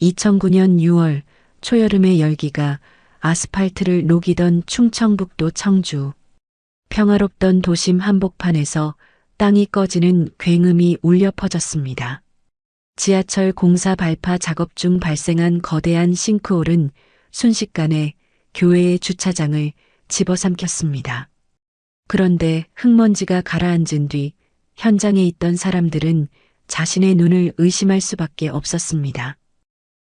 2009년 6월 초여름의 열기가 아스팔트를 녹이던 충청북도 청주. 평화롭던 도심 한복판에서 땅이 꺼지는 굉음이 울려 퍼졌습니다. 지하철 공사 발파 작업 중 발생한 거대한 싱크홀은 순식간에 교회의 주차장을 집어삼켰습니다. 그런데 흙먼지가 가라앉은 뒤 현장에 있던 사람들은 자신의 눈을 의심할 수밖에 없었습니다.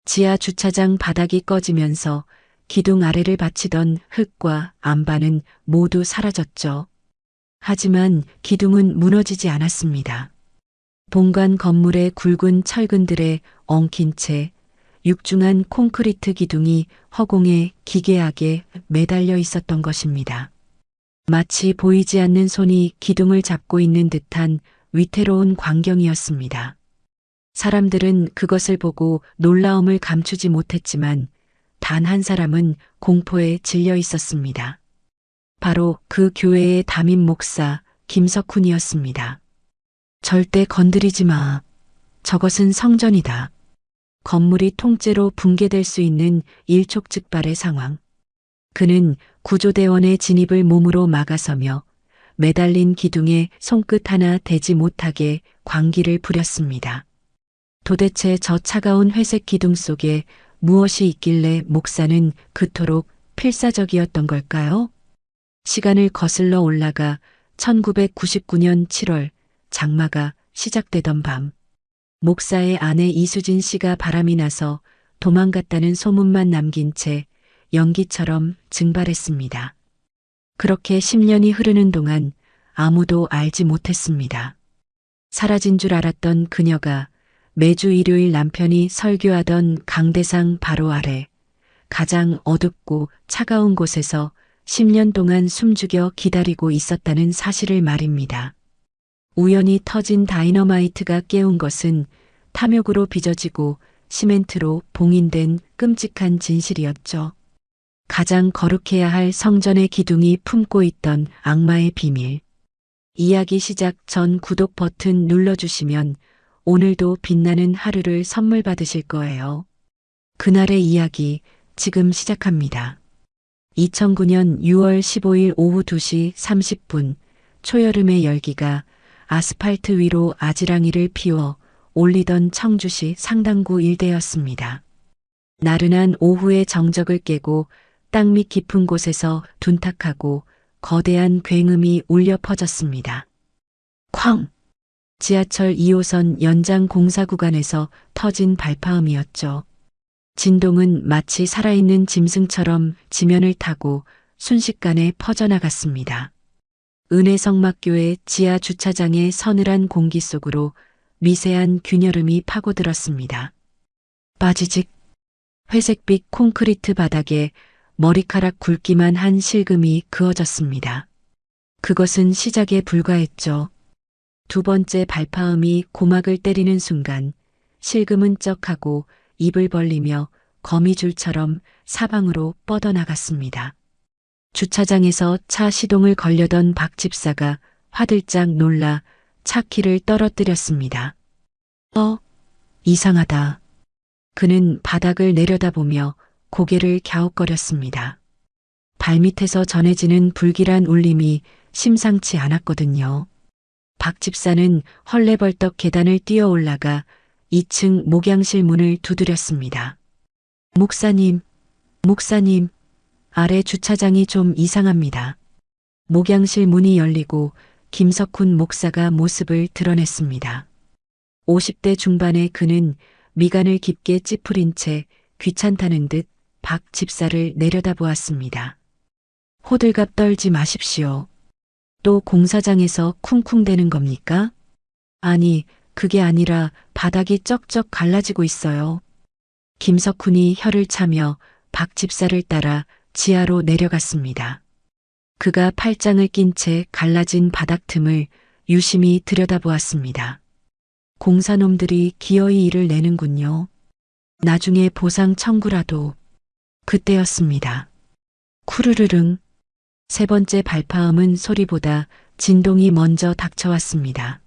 지하 주차장 바닥이 꺼지면서 기둥 아래를 받치던 흙과 안반은 모두 사라졌죠. 하지만 기둥은 무너지지 않았습니다. 본관 건물의 굵은 철근들에 엉킨 채 육중한 콘크리트 기둥이 허공에 기괴하게 매달려 있었던 것입니다. 마치 보이지 않는 손이 기둥을 잡고 있는 듯한 위태로운 광경이었습니다. 사람들은 그것을 보고 놀라움을 감추지 못했지만 단 한 사람은 공포에 질려 있었습니다. 바로 그 교회의 담임 목사 김석훈이었습니다. 절대 건드리지 마. 저것은 성전이다. 건물이 통째로 붕괴될 수 있는 일촉즉발의 상황. 그는 구조대원의 진입을 몸으로 막아서며 매달린 기둥에 손끝 하나 대지 못하게 광기를 부렸습니다. 도대체 저 차가운 회색 기둥 속에 무엇이 있길래 목사는 그토록 필사적이었던 걸까요? 시간을 거슬러 올라가 1999년 7월 장마가 시작되던 밤, 목사의 아내 이수진 씨가 바람이 나서 도망갔다는 소문만 남긴 채 연기처럼 증발했습니다. 그렇게 10년이 흐르는 동안 아무도 알지 못했습니다. 사라진 줄 알았던 그녀가 매주 일요일 남편이 설교하던 강대상 바로 아래 가장 어둡고 차가운 곳에서 10년 동안 숨죽여 기다리고 있었다는 사실을 말입니다. 우연히 터진 다이너마이트가 깨운 것은 탐욕으로 빚어지고 시멘트로 봉인된 끔찍한 진실이었죠. 가장 거룩해야 할 성전의 기둥이 품고 있던 악마의 비밀. 이야기 시작 전 구독 버튼 눌러주시면 오늘도 빛나는 하루를 선물 받으실 거예요. 그날의 이야기 지금 시작합니다. 2009년 6월 15일 오후 2시 30분 초여름의 열기가 아스팔트 위로 아지랑이를 피워 올리던 청주시 상당구 일대였습니다. 나른한 오후의 정적을 깨고 땅 밑 깊은 곳에서 둔탁하고 거대한 굉음이 울려 퍼졌습니다. 쾅! 지하철 2호선 연장 공사 구간에서 터진 발파음이었죠. 진동은 마치 살아있는 짐승처럼 지면을 타고 순식간에 퍼져나갔습니다. 은혜성막교회 지하 주차장의 서늘한 공기 속으로 미세한 균열음이 파고들었습니다. 빠지직 회색빛 콘크리트 바닥에 머리카락 굵기만 한 실금이 그어졌습니다. 그것은 시작에 불과했죠. 두 번째 발파음이 고막을 때리는 순간 실금은 쩍하고 입을 벌리며 거미줄처럼 사방으로 뻗어나갔습니다. 주차장에서 차 시동을 걸려던 박 집사가 화들짝 놀라 차 키를 떨어뜨렸습니다. 이상하다. 그는 바닥을 내려다보며 고개를 갸웃거렸습니다. 발밑에서 전해지는 불길한 울림이 심상치 않았거든요. 박 집사는 헐레벌떡 계단을 뛰어 올라가 2층 목양실 문을 두드렸습니다. 목사님, 아래 주차장이 좀 이상합니다. 목양실 문이 열리고 김석훈 목사가 모습을 드러냈습니다. 50대 중반의 그는 미간을 깊게 찌푸린 채 귀찮다는 듯 박 집사를 내려다보았습니다. 호들갑 떨지 마십시오. 또 공사장에서 쿵쿵대는 겁니까? 아니, 그게 아니라 바닥이 쩍쩍 갈라지고 있어요. 김석훈이 혀를 차며 박 집사를 따라 지하로 내려갔습니다. 그가 팔짱을 낀 채 갈라진 바닥 틈을 유심히 들여다보았습니다. 공사놈들이 기어이 일을 내는군요. 나중에 보상 청구라도. 그때였습니다. 쿠르르릉. 세 번째 발파음은 소리보다 진동이 먼저 닥쳐왔습니다.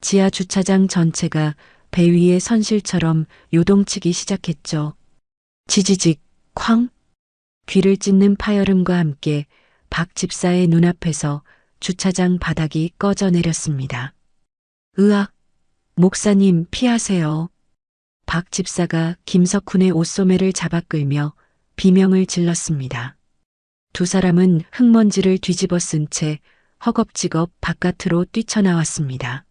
지하 주차장 전체가 배 위에 선실처럼 요동치기 시작했죠. 지지직, 쾅! 귀를 찢는 파열음과 함께 박 집사의 눈앞에서 주차장 바닥이 꺼져 내렸습니다. 으악! 목사님 피하세요. 박 집사가 김석훈의 옷소매를 잡아 끌며 비명을 질렀습니다. 두 사람은 흙먼지를 뒤집어 쓴 채 허겁지겁 바깥으로 뛰쳐나왔습니다.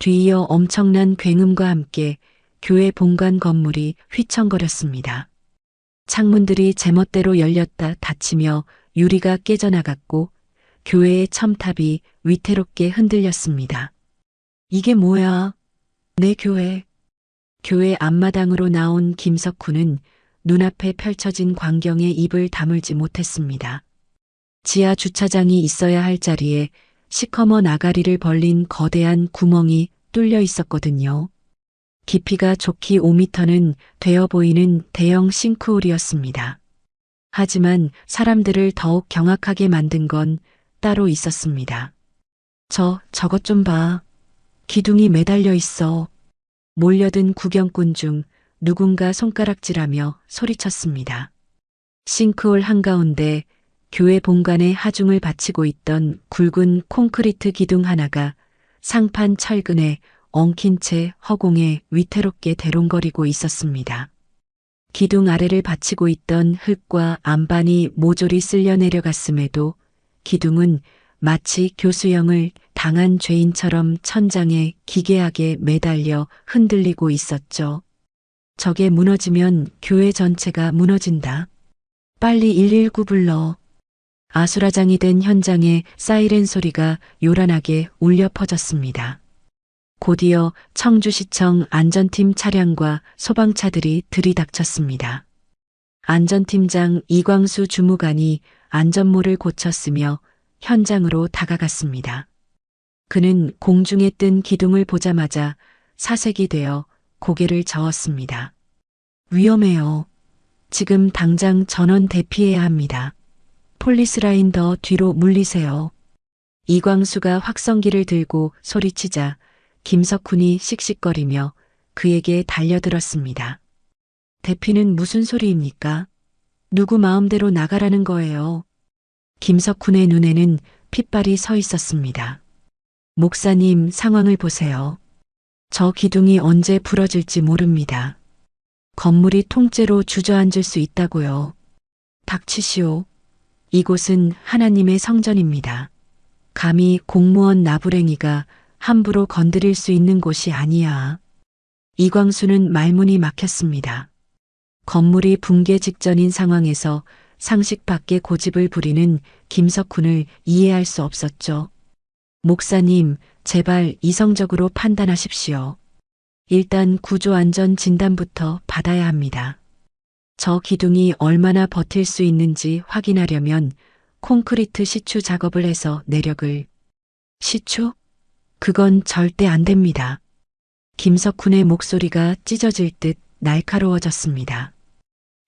뒤이어 엄청난 굉음과 함께 교회 본관 건물이 휘청거렸습니다. 창문들이 제멋대로 열렸다 닫히며 유리가 깨져나갔고 교회의 첨탑이 위태롭게 흔들렸습니다. 이게 뭐야? 내 교회. 교회 앞마당으로 나온 김석훈은 눈앞에 펼쳐진 광경에 입을 다물지 못했습니다. 지하 주차장이 있어야 할 자리에 시커먼 아가리를 벌린 거대한 구멍이 뚫려 있었거든요. 깊이가 좋기 5m는 되어 보이는 대형 싱크홀이었습니다. 하지만 사람들을 더욱 경악하게 만든 건 따로 있었습니다. 저것 좀 봐. 기둥이 매달려 있어. 몰려든 구경꾼 중 누군가 손가락질하며 소리쳤습니다. 싱크홀 한가운데 교회 본관에 하중을 바치고 있던 굵은 콘크리트 기둥 하나가 상판 철근에 엉킨 채 허공에 위태롭게 대롱거리고 있었습니다. 기둥 아래를 받치고 있던 흙과 안반이 모조리 쓸려 내려갔음에도 기둥은 마치 교수형을 당한 죄인처럼 천장에 기괴하게 매달려 흔들리고 있었죠. 저게 무너지면 교회 전체가 무너진다. 빨리 119 불러. 아수라장이 된 현장에 사이렌 소리가 요란하게 울려 퍼졌습니다. 곧이어 청주시청 안전팀 차량과 소방차들이 들이닥쳤습니다. 안전팀장 이광수 주무관이 안전모를 고쳤으며 현장으로 다가갔습니다. 그는 공중에 뜬 기둥을 보자마자 사색이 되어 고개를 저었습니다. 위험해요. 지금 당장 전원 대피해야 합니다. 폴리스라인 더 뒤로 물리세요. 이광수가 확성기를 들고 소리치자 김석훈이 씩씩거리며 그에게 달려들었습니다. 대피는 무슨 소리입니까? 누구 마음대로 나가라는 거예요. 김석훈의 눈에는 핏발이 서 있었습니다. 목사님 상황을 보세요. 저 기둥이 언제 부러질지 모릅니다. 건물이 통째로 주저앉을 수 있다고요. 닥치시오. 이곳은 하나님의 성전입니다. 감히 공무원 나부랭이가 함부로 건드릴 수 있는 곳이 아니야. 이광수는 말문이 막혔습니다. 건물이 붕괴 직전인 상황에서 상식 밖의 고집을 부리는 김석훈을 이해할 수 없었죠. 목사님, 제발 이성적으로 판단하십시오. 일단 구조안전 진단부터 받아야 합니다. 저 기둥이 얼마나 버틸 수 있는지 확인하려면 콘크리트 시추 작업을 해서 내력을. 시추? 그건 절대 안 됩니다. 김석훈의 목소리가 찢어질 듯 날카로워졌습니다.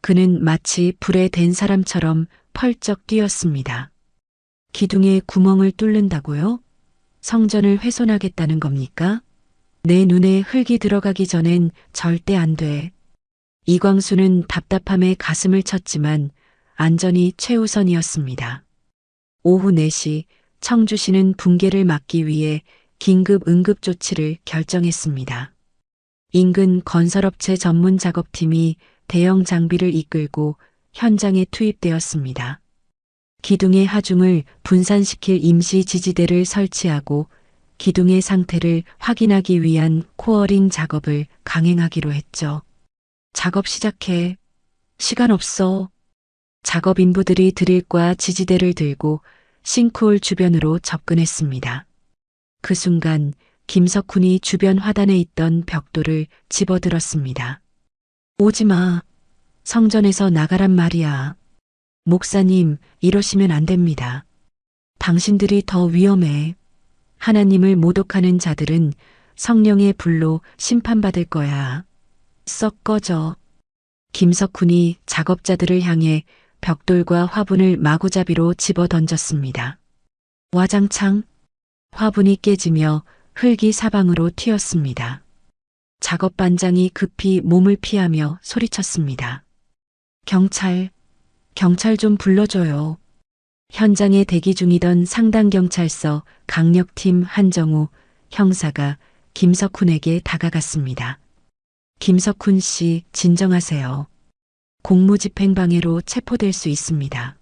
그는 마치 불에 댄 사람처럼 펄쩍 뛰었습니다. 기둥에 구멍을 뚫는다고요? 성전을 훼손하겠다는 겁니까? 내 눈에 흙이 들어가기 전엔 절대 안 돼. 이광수는 답답함에 가슴을 쳤지만 안전이 최우선이었습니다. 오후 4시 청주시는 붕괴를 막기 위해 긴급 응급 조치를 결정했습니다. 인근 건설업체 전문 작업팀이 대형 장비를 이끌고 현장에 투입되었습니다. 기둥의 하중을 분산시킬 임시 지지대를 설치하고 기둥의 상태를 확인하기 위한 코어링 작업을 강행하기로 했죠. 작업 시작해. 시간 없어. 작업 인부들이 드릴과 지지대를 들고 싱크홀 주변으로 접근했습니다. 그 순간 김석훈이 주변 화단에 있던 벽돌을 집어들었습니다. 오지 마. 성전에서 나가란 말이야. 목사님, 이러시면 안 됩니다. 당신들이 더 위험해. 하나님을 모독하는 자들은 성령의 불로 심판받을 거야. 썩 꺼져. 김석훈이 작업자들을 향해 벽돌과 화분을 마구잡이로 집어 던졌습니다. 와장창 화분이 깨지며 흙이 사방으로 튀었습니다. 작업반장이 급히 몸을 피하며 소리쳤습니다. 경찰 좀 불러줘요. 현장에 대기 중이던 상당경찰서 강력팀 한정우 형사가 김석훈에게 다가갔습니다. 김석훈 씨, 진정하세요. 공무집행방해로 체포될 수 있습니다.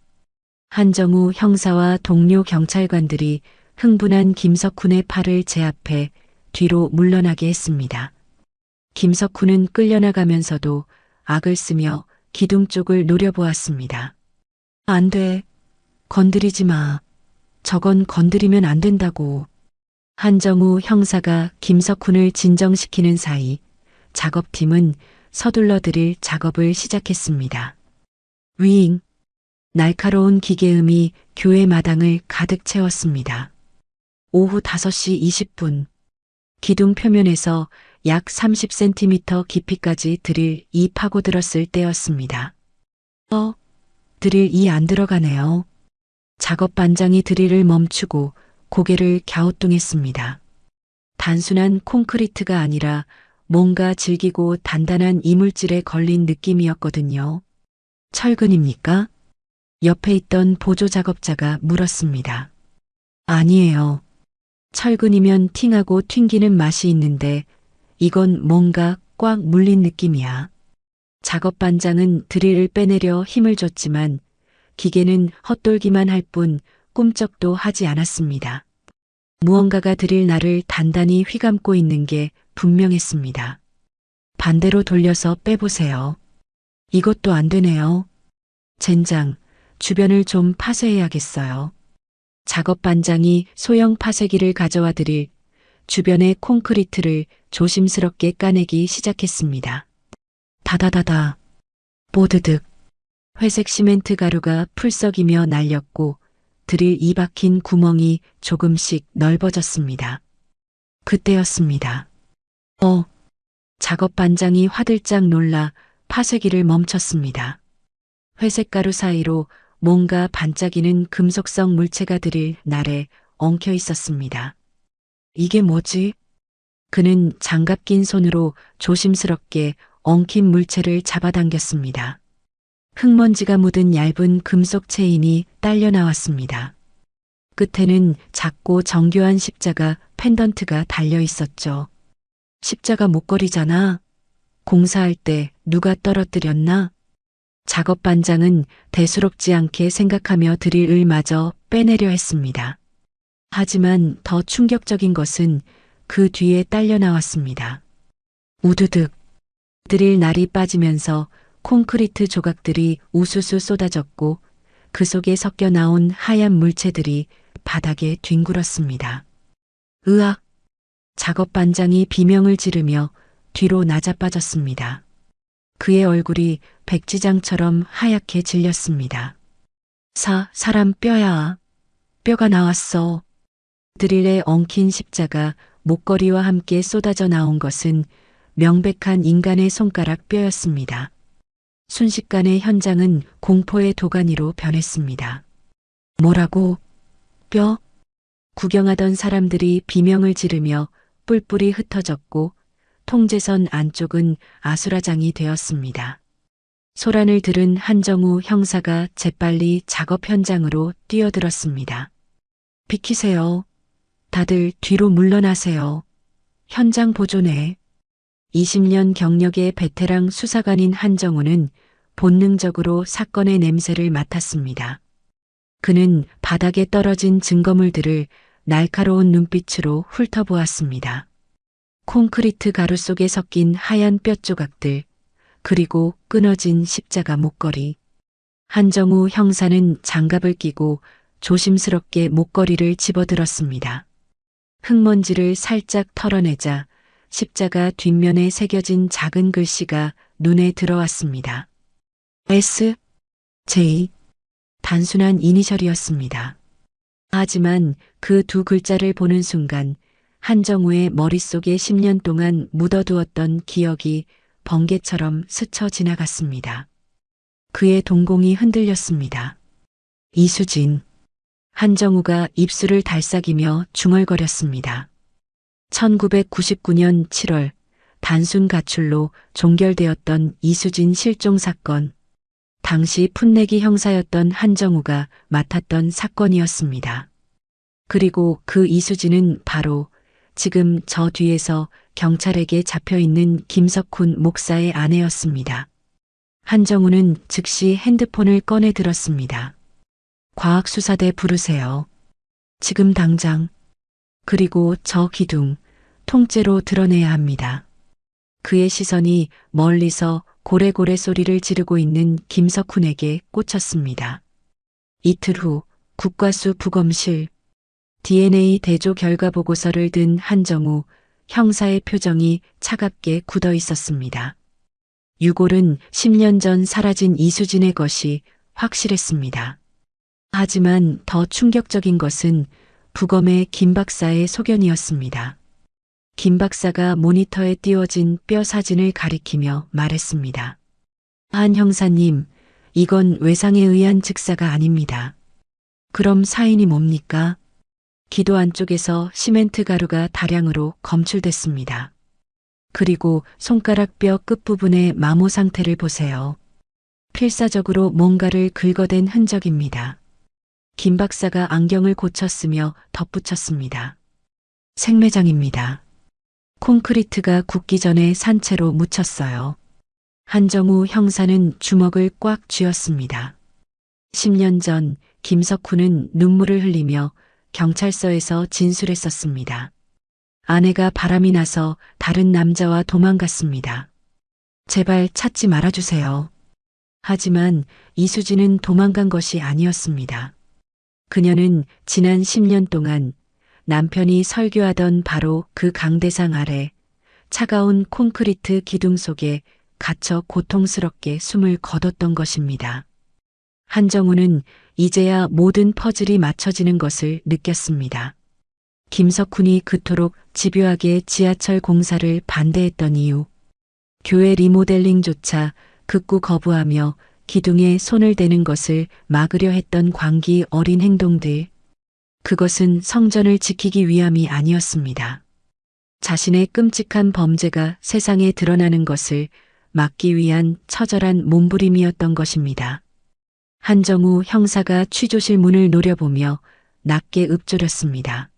한정우 형사와 동료 경찰관들이 흥분한 김석훈의 팔을 제압해 뒤로 물러나게 했습니다. 김석훈은 끌려나가면서도 악을 쓰며 기둥 쪽을 노려보았습니다. 안 돼. 건드리지 마. 저건 건드리면 안 된다고. 한정우 형사가 김석훈을 진정시키는 사이 작업팀은 서둘러 드릴 작업을 시작했습니다. 윙. 날카로운 기계음이 교회 마당을 가득 채웠습니다. 오후 5시 20분. 기둥 표면에서 약 30cm 깊이까지 드릴이 파고들었을 때였습니다. 드릴이 안 들어가네요. 작업반장이 드릴을 멈추고 고개를 갸우뚱했습니다. 단순한 콘크리트가 아니라 뭔가 질기고 단단한 이물질에 걸린 느낌이었거든요. 철근입니까? 옆에 있던 보조 작업자가 물었습니다. 아니에요. 철근이면 팅하고 튕기는 맛이 있는데 이건 뭔가 꽉 물린 느낌이야. 작업반장은 드릴을 빼내려 힘을 줬지만 기계는 헛돌기만 할 뿐 꿈쩍도 하지 않았습니다. 무언가가 드릴 날을 단단히 휘감고 있는 게 분명했습니다. 반대로 돌려서 빼보세요. 이것도 안 되네요. 젠장, 주변을 좀 파쇄해야겠어요. 작업반장이 소형 파쇄기를 가져와 드릴 주변의 콘크리트를 조심스럽게 까내기 시작했습니다. 다다다다. 뽀드득. 회색 시멘트 가루가 풀썩이며 날렸고 드릴 이 박힌 구멍이 조금씩 넓어졌습니다. 그때였습니다. 작업반장이 화들짝 놀라 파쇄기를 멈췄습니다. 회색 가루 사이로 뭔가 반짝이는 금속성 물체가 드릴 날에 엉켜 있었습니다. 이게 뭐지? 그는 장갑 낀 손으로 조심스럽게 엉킨 물체를 잡아당겼습니다. 흙먼지가 묻은 얇은 금속 체인이 딸려 나왔습니다. 끝에는 작고 정교한 십자가 펜던트가 달려 있었죠. 십자가 목걸이잖아. 공사할 때 누가 떨어뜨렸나? 작업반장은 대수롭지 않게 생각하며 드릴을 마저 빼내려 했습니다. 하지만 더 충격적인 것은 그 뒤에 딸려 나왔습니다. 우드득. 드릴 날이 빠지면서 콘크리트 조각들이 우수수 쏟아졌고 그 속에 섞여 나온 하얀 물체들이 바닥에 뒹굴었습니다. 으악! 작업반장이 비명을 지르며 뒤로 낮아빠졌습니다. 그의 얼굴이 백지장처럼 하얗게 질렸습니다. 사람 뼈야. 뼈가 나왔어. 드릴에 엉킨 십자가 목걸이와 함께 쏟아져 나온 것은 명백한 인간의 손가락 뼈였습니다. 순식간에 현장은 공포의 도가니로 변했습니다. 뭐라고? 뼈? 구경하던 사람들이 비명을 지르며 뿔뿔이 흩어졌고 통제선 안쪽은 아수라장이 되었습니다. 소란을 들은 한정우 형사가 재빨리 작업 현장으로 뛰어들었습니다. 비키세요. 다들 뒤로 물러나세요. 현장 보존해. 20년 경력의 베테랑 수사관인 한정우는 본능적으로 사건의 냄새를 맡았습니다. 그는 바닥에 떨어진 증거물들을 날카로운 눈빛으로 훑어보았습니다. 콘크리트 가루 속에 섞인 하얀 뼈 조각들, 그리고 끊어진 십자가 목걸이. 한정우 형사는 장갑을 끼고 조심스럽게 목걸이를 집어들었습니다. 흙먼지를 살짝 털어내자 십자가 뒷면에 새겨진 작은 글씨가 눈에 들어왔습니다. S, J. 단순한 이니셜이었습니다. 하지만 그 두 글자를 보는 순간 한정우의 머릿속에 10년 동안 묻어두었던 기억이 번개처럼 스쳐 지나갔습니다. 그의 동공이 흔들렸습니다. 이수진. 한정우가 입술을 달싹이며 중얼거렸습니다. 1999년 7월 단순 가출로 종결되었던 이수진 실종 사건. 당시 풋내기 형사였던 한정우가 맡았던 사건이었습니다. 그리고 그 이수진은 바로 지금 저 뒤에서 경찰에게 잡혀 있는 김석훈 목사의 아내였습니다. 한정우는 즉시 핸드폰을 꺼내 들었습니다. 과학수사대 부르세요. 지금 당장. 그리고 저 기둥, 통째로 드러내야 합니다. 그의 시선이 멀리서 고래고래 소리를 지르고 있는 김석훈에게 꽂혔습니다. 이틀 후 국과수 부검실. DNA 대조 결과 보고서를 든 한정우 형사의 표정이 차갑게 굳어 있었습니다. 유골은 10년 전 사라진 이수진의 것이 확실했습니다. 하지만 더 충격적인 것은 부검의 김 박사의 소견이었습니다. 김 박사가 모니터에 띄워진 뼈 사진을 가리키며 말했습니다. 한 형사님, 이건 외상에 의한 즉사가 아닙니다. 그럼 사인이 뭡니까? 기도 안쪽에서 시멘트 가루가 다량으로 검출됐습니다. 그리고 손가락 뼈 끝부분의 마모 상태를 보세요. 필사적으로 뭔가를 긁어댄 흔적입니다. 김 박사가 안경을 고쳤으며 덧붙였습니다. 생매장입니다. 콘크리트가 굳기 전에 산채로 묻혔어요. 한정우 형사는 주먹을 꽉 쥐었습니다. 10년 전 김석훈은 눈물을 흘리며 경찰서에서 진술했었습니다. 아내가 바람이 나서 다른 남자와 도망갔습니다. 제발 찾지 말아주세요. 하지만 이수진은 도망간 것이 아니었습니다. 그녀는 지난 10년 동안 남편이 설교하던 바로 그 강대상 아래 차가운 콘크리트 기둥 속에 갇혀 고통스럽게 숨을 거뒀던 것입니다. 한정우는 이제야 모든 퍼즐이 맞춰지는 것을 느꼈습니다. 김석훈이 그토록 집요하게 지하철 공사를 반대했던 이유, 교회 리모델링조차 극구 거부하며 기둥에 손을 대는 것을 막으려 했던 광기 어린 행동들, 그것은 성전을 지키기 위함이 아니었습니다. 자신의 끔찍한 범죄가 세상에 드러나는 것을 막기 위한 처절한 몸부림이었던 것입니다. 한정우 형사가 취조실 문을 노려보며 낮게 읊조렸습니다.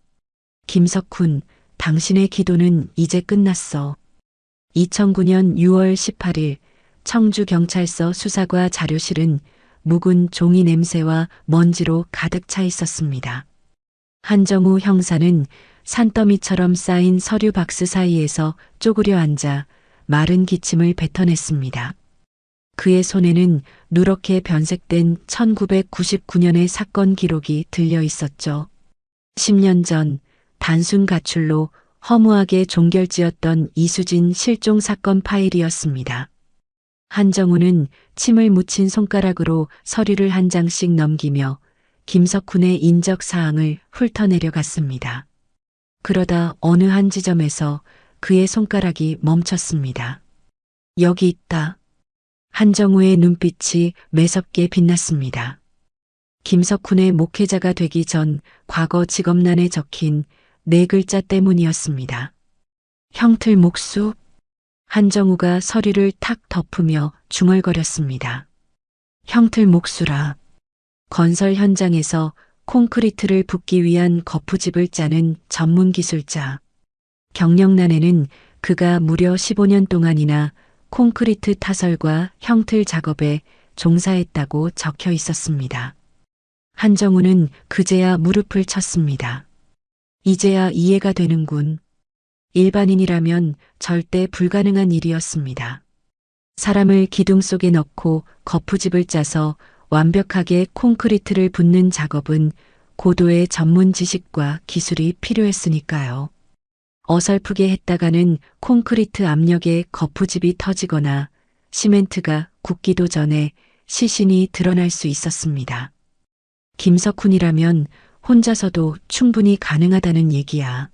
김석훈, 당신의 기도는 이제 끝났어. 2009년 6월 18일 청주경찰서 수사과 자료실은 묵은 종이 냄새와 먼지로 가득 차 있었습니다. 한정우 형사는 산더미처럼 쌓인 서류 박스 사이에서 쪼그려 앉아 마른 기침을 뱉어냈습니다. 그의 손에는 누렇게 변색된 1999년의 사건 기록이 들려 있었죠. 10년 전 단순 가출로 허무하게 종결지었던 이수진 실종 사건 파일이었습니다. 한정우는 침을 묻힌 손가락으로 서류를 한 장씩 넘기며 김석훈의 인적 사항을 훑어내려갔습니다. 그러다 어느 한 지점에서 그의 손가락이 멈췄습니다. 여기 있다. 한정우의 눈빛이 매섭게 빛났습니다. 김석훈의 목회자가 되기 전 과거 직업란에 적힌 4글자 때문이었습니다. 형틀 목수. 한정우가 서류를 탁 덮으며 중얼거렸습니다. 형틀 목수라. 건설 현장에서 콘크리트를 붓기 위한 거푸집을 짜는 전문 기술자. 경력란에는 그가 무려 15년 동안이나 콘크리트 타설과 형틀 작업에 종사했다고 적혀 있었습니다. 한정우는 그제야 무릎을 쳤습니다. 이제야 이해가 되는군. 일반인이라면 절대 불가능한 일이었습니다. 사람을 기둥 속에 넣고 거푸집을 짜서 완벽하게 콘크리트를 붓는 작업은 고도의 전문 지식과 기술이 필요했으니까요. 어설프게 했다가는 콘크리트 압력에 거푸집이 터지거나 시멘트가 굳기도 전에 시신이 드러날 수 있었습니다. 김석훈이라면 혼자서도 충분히 가능하다는 얘기야.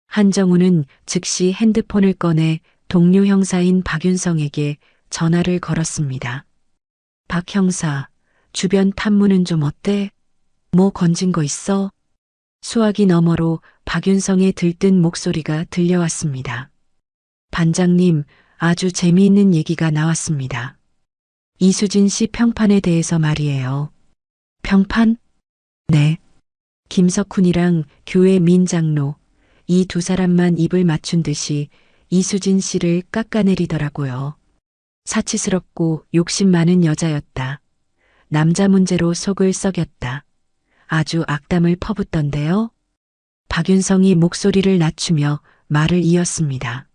한정우는 즉시 핸드폰을 꺼내 동료 형사인 박윤성에게 전화를 걸었습니다. 박 형사, 주변 탐문은 좀 어때? 뭐 건진 거 있어? 수화기 너머로 박윤성의 들뜬 목소리가 들려왔습니다. 반장님, 아주 재미있는 얘기가 나왔습니다. 이수진 씨 평판에 대해서 말이에요. 평판? 네. 김석훈이랑 교회 민장로, 이 두 사람만 입을 맞춘 듯이 이수진 씨를 깎아내리더라고요. 사치스럽고 욕심 많은 여자였다. 남자 문제로 속을 썩였다. 아주 악담을 퍼붓던데요. 박윤성이 목소리를 낮추며 말을 이었습니다.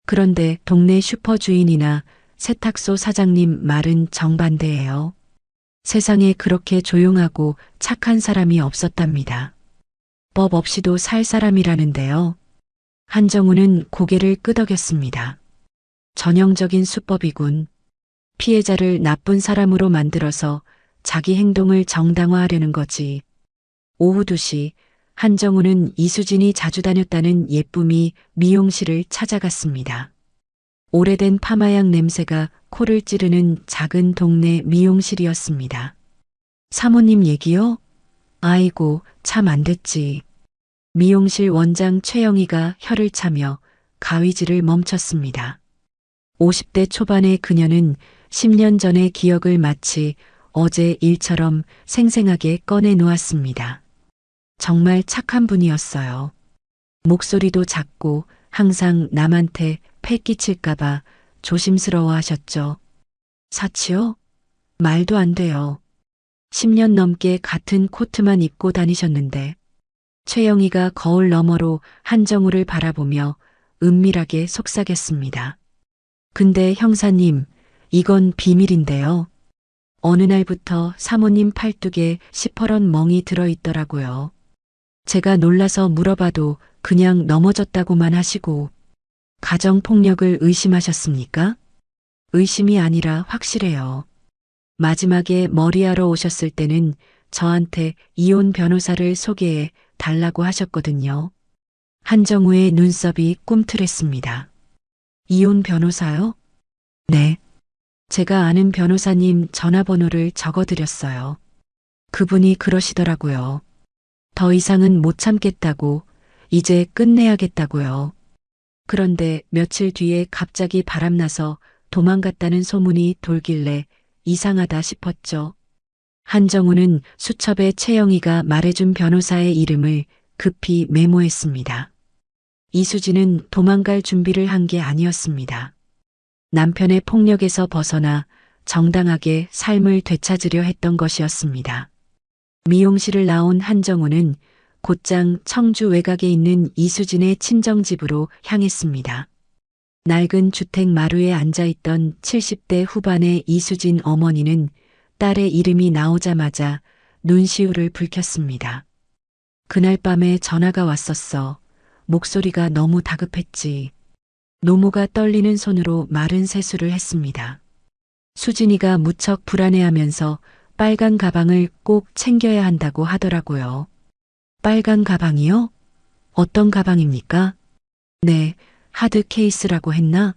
그런데 동네 슈퍼 주인이나 세탁소 사장님 말은 정반대예요. 세상에 그렇게 조용하고 착한 사람이 없었답니다. 법 없이도 살 사람이라는데요. 한정우는 고개를 끄덕였습니다. 전형적인 수법이군. 피해자를 나쁜 사람으로 만들어서 자기 행동을 정당화하려는 거지. 오후 2시 한정우는 이수진이 자주 다녔다는 예쁨이 미용실을 찾아갔습니다. 오래된 파마약 냄새가 코를 찌르는 작은 동네 미용실이었습니다. 사모님 얘기요? 아이고, 참 안 됐지. 미용실 원장 최영희가 혀를 차며 가위질을 멈췄습니다. 50대 초반의 그녀는 10년 전의 기억을 마치 어제 일처럼 생생하게 꺼내 놓았습니다. 정말 착한 분이었어요. 목소리도 작고 항상 남한테 패 끼칠까봐 조심스러워 하셨죠. 사치요? 말도 안 돼요. 10년 넘게 같은 코트만 입고 다니셨는데. 최영희가 거울 너머로 한정우를 바라보며 은밀하게 속삭였습니다. 근데 형사님, 이건 비밀인데요. 어느 날부터 사모님 팔뚝에 시퍼런 멍이 들어있더라고요. 제가 놀라서 물어봐도 그냥 넘어졌다고만 하시고. 가정폭력을 의심하셨습니까? 의심이 아니라 확실해요. 마지막에 머리하러 오셨을 때는 저한테 이혼 변호사를 소개해 달라고 하셨거든요. 한정우의 눈썹이 꿈틀했습니다. 이혼 변호사요? 네. 제가 아는 변호사님 전화번호를 적어드렸어요. 그분이 그러시더라고요. 더 이상은 못 참겠다고, 이제 끝내야겠다고요. 그런데 며칠 뒤에 갑자기 바람나서 도망갔다는 소문이 돌길래 이상하다 싶었죠. 한정우는 수첩에 최영희가 말해준 변호사의 이름을 급히 메모했습니다. 이수진은 도망갈 준비를 한 게 아니었습니다. 남편의 폭력에서 벗어나 정당하게 삶을 되찾으려 했던 것이었습니다. 미용실을 나온 한정우는 곧장 청주 외곽에 있는 이수진의 친정집으로 향했습니다. 낡은 주택 마루에 앉아있던 70대 후반의 이수진 어머니는 딸의 이름이 나오자마자 눈시울을 붉혔습니다. 그날 밤에 전화가 왔었어. 목소리가 너무 다급했지. 노모가 떨리는 손으로 마른 세수를 했습니다. 수진이가 무척 불안해하면서 빨간 가방을 꼭 챙겨야 한다고 하더라고요. 빨간 가방이요? 어떤 가방입니까? 네, 하드 케이스라고 했나?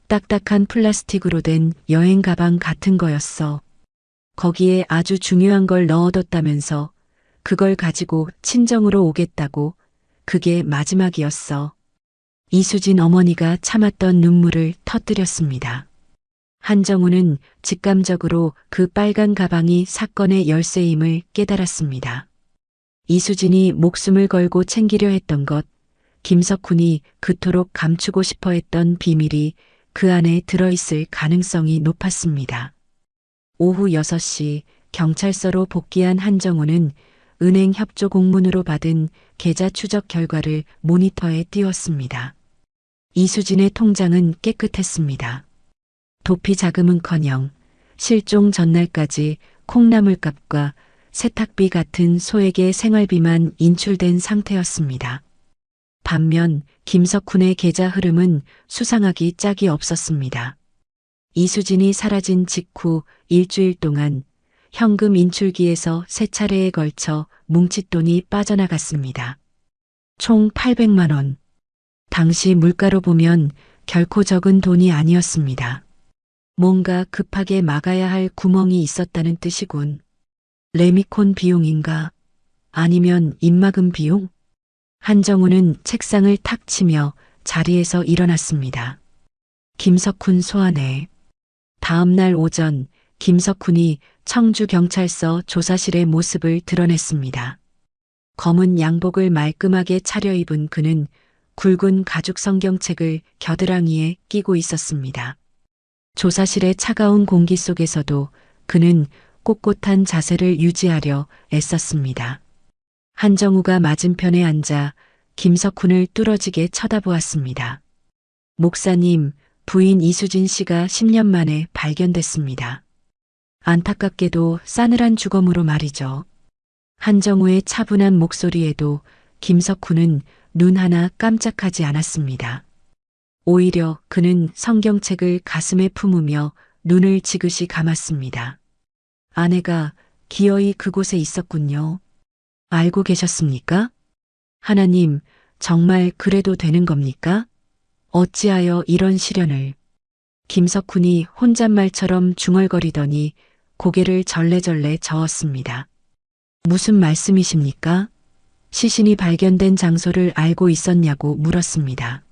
딱딱한 플라스틱으로 된 여행 가방 같은 거였어. 거기에 아주 중요한 걸 넣어뒀다면서 그걸 가지고 친정으로 오겠다고. 그게 마지막이었어. 이수진 어머니가 참았던 눈물을 터뜨렸습니다. 한정우는 직감적으로 그 빨간 가방이 사건의 열쇠임을 깨달았습니다. 이수진이 목숨을 걸고 챙기려 했던 것, 김석훈이 그토록 감추고 싶어 했던 비밀이 그 안에 들어있을 가능성이 높았습니다. 오후 6시 경찰서로 복귀한 한정우는 은행 협조 공문으로 받은 계좌 추적 결과를 모니터에 띄웠습니다. 이수진의 통장은 깨끗했습니다. 도피 자금은커녕 실종 전날까지 콩나물값과 세탁비 같은 소액의 생활비만 인출된 상태였습니다. 반면 김석훈의 계좌 흐름은 수상하기 짝이 없었습니다. 이수진이 사라진 직후 일주일 동안 현금 인출기에서 3차례에 걸쳐 뭉칫돈이 빠져나갔습니다. 총 800만 원. 당시 물가로 보면 결코 적은 돈이 아니었습니다. 뭔가 급하게 막아야 할 구멍이 있었다는 뜻이군. 레미콘 비용인가? 아니면 입막음 비용? 한정우는 책상을 탁 치며 자리에서 일어났습니다. 김석훈 소환해. 다음 날 오전 김석훈이 청주경찰서 조사실의 모습을 드러냈습니다. 검은 양복을 말끔하게 차려입은 그는 굵은 가죽 성경책을 겨드랑이에 끼고 있었습니다. 조사실의 차가운 공기 속에서도 그는 꼿꼿한 자세를 유지하려 애썼습니다. 한정우가 맞은편에 앉아 김석훈을 뚫어지게 쳐다보았습니다. 목사님, 부인 이수진 씨가 10년 만에 발견됐습니다. 안타깝게도 싸늘한 주검으로 말이죠. 한정우의 차분한 목소리에도 김석훈은 눈 하나 깜짝하지 않았습니다. 오히려 그는 성경책을 가슴에 품으며 눈을 지그시 감았습니다. 아내가 기어이 그곳에 있었군요. 알고 계셨습니까? 하나님, 정말 그래도 되는 겁니까? 어찌하여 이런 시련을. 김석훈이 혼잣말처럼 중얼거리더니 고개를 절레절레 저었습니다. 무슨 말씀이십니까? 시신이 발견된 장소를 알고 있었냐고 물었습니다.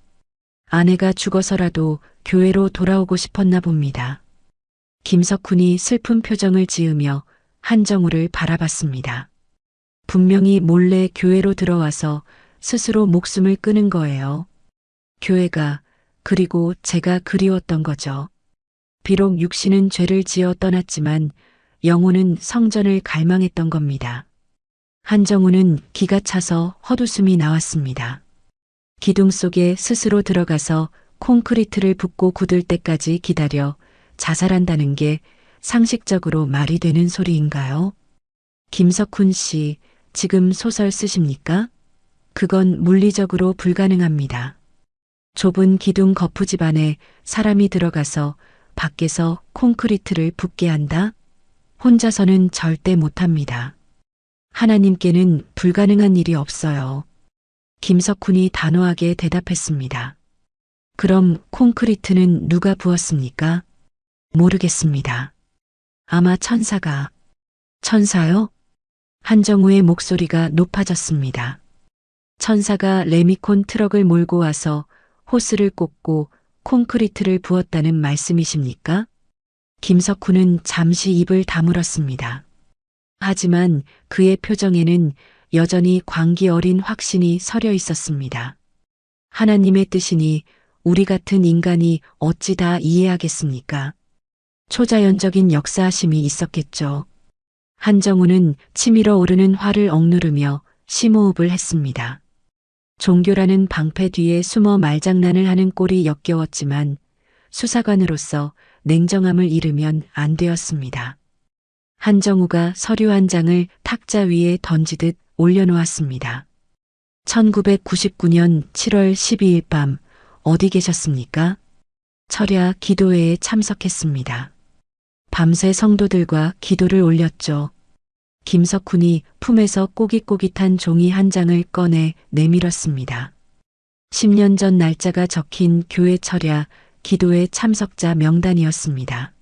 아내가 죽어서라도 교회로 돌아오고 싶었나 봅니다. 김석훈이 슬픈 표정을 지으며 한정우를 바라봤습니다. 분명히 몰래 교회로 들어와서 스스로 목숨을 끊은 거예요. 교회가, 그리고 제가 그리웠던 거죠. 비록 육신은 죄를 지어 떠났지만 영혼은 성전을 갈망했던 겁니다. 한정우는 기가 차서 헛웃음이 나왔습니다. 기둥 속에 스스로 들어가서 콘크리트를 붓고 굳을 때까지 기다려 자살한다는 게 상식적으로 말이 되는 소리인가요? 김석훈 씨, 지금 소설 쓰십니까? 그건 물리적으로 불가능합니다. 좁은 기둥 거푸집 안에 사람이 들어가서 밖에서 콘크리트를 붓게 한다? 혼자서는 절대 못합니다. 하나님께는 불가능한 일이 없어요. 김석훈이 단호하게 대답했습니다. 그럼 콘크리트는 누가 부었습니까? 모르겠습니다. 아마 천사가. 천사요? 한정우의 목소리가 높아졌습니다. 천사가 레미콘 트럭을 몰고 와서 호스를 꽂고 콘크리트를 부었다는 말씀이십니까? 김석훈은 잠시 입을 다물었습니다. 하지만 그의 표정에는 여전히 광기 어린 확신이 서려 있었습니다. 하나님의 뜻이니 우리 같은 인간이 어찌 다 이해하겠습니까? 초자연적인 역사하심이 있었겠죠. 한정우는 치밀어 오르는 화를 억누르며 심호흡을 했습니다. 종교라는 방패 뒤에 숨어 말장난을 하는 꼴이 역겨웠지만 수사관으로서 냉정함을 잃으면 안 되었습니다. 한정우가 서류 한 장을 탁자 위에 던지듯 올려놓았습니다. 1999년 7월 12일 밤 어디 계셨습니까? 철야 기도회에 참석했습니다. 밤새 성도들과 기도를 올렸죠. 김석훈이 품에서 꼬깃꼬깃한 종이 한 장을 꺼내 내밀었습니다. 10년 전 날짜가 적힌 교회 철야 기도회 참석자 명단이었습니다.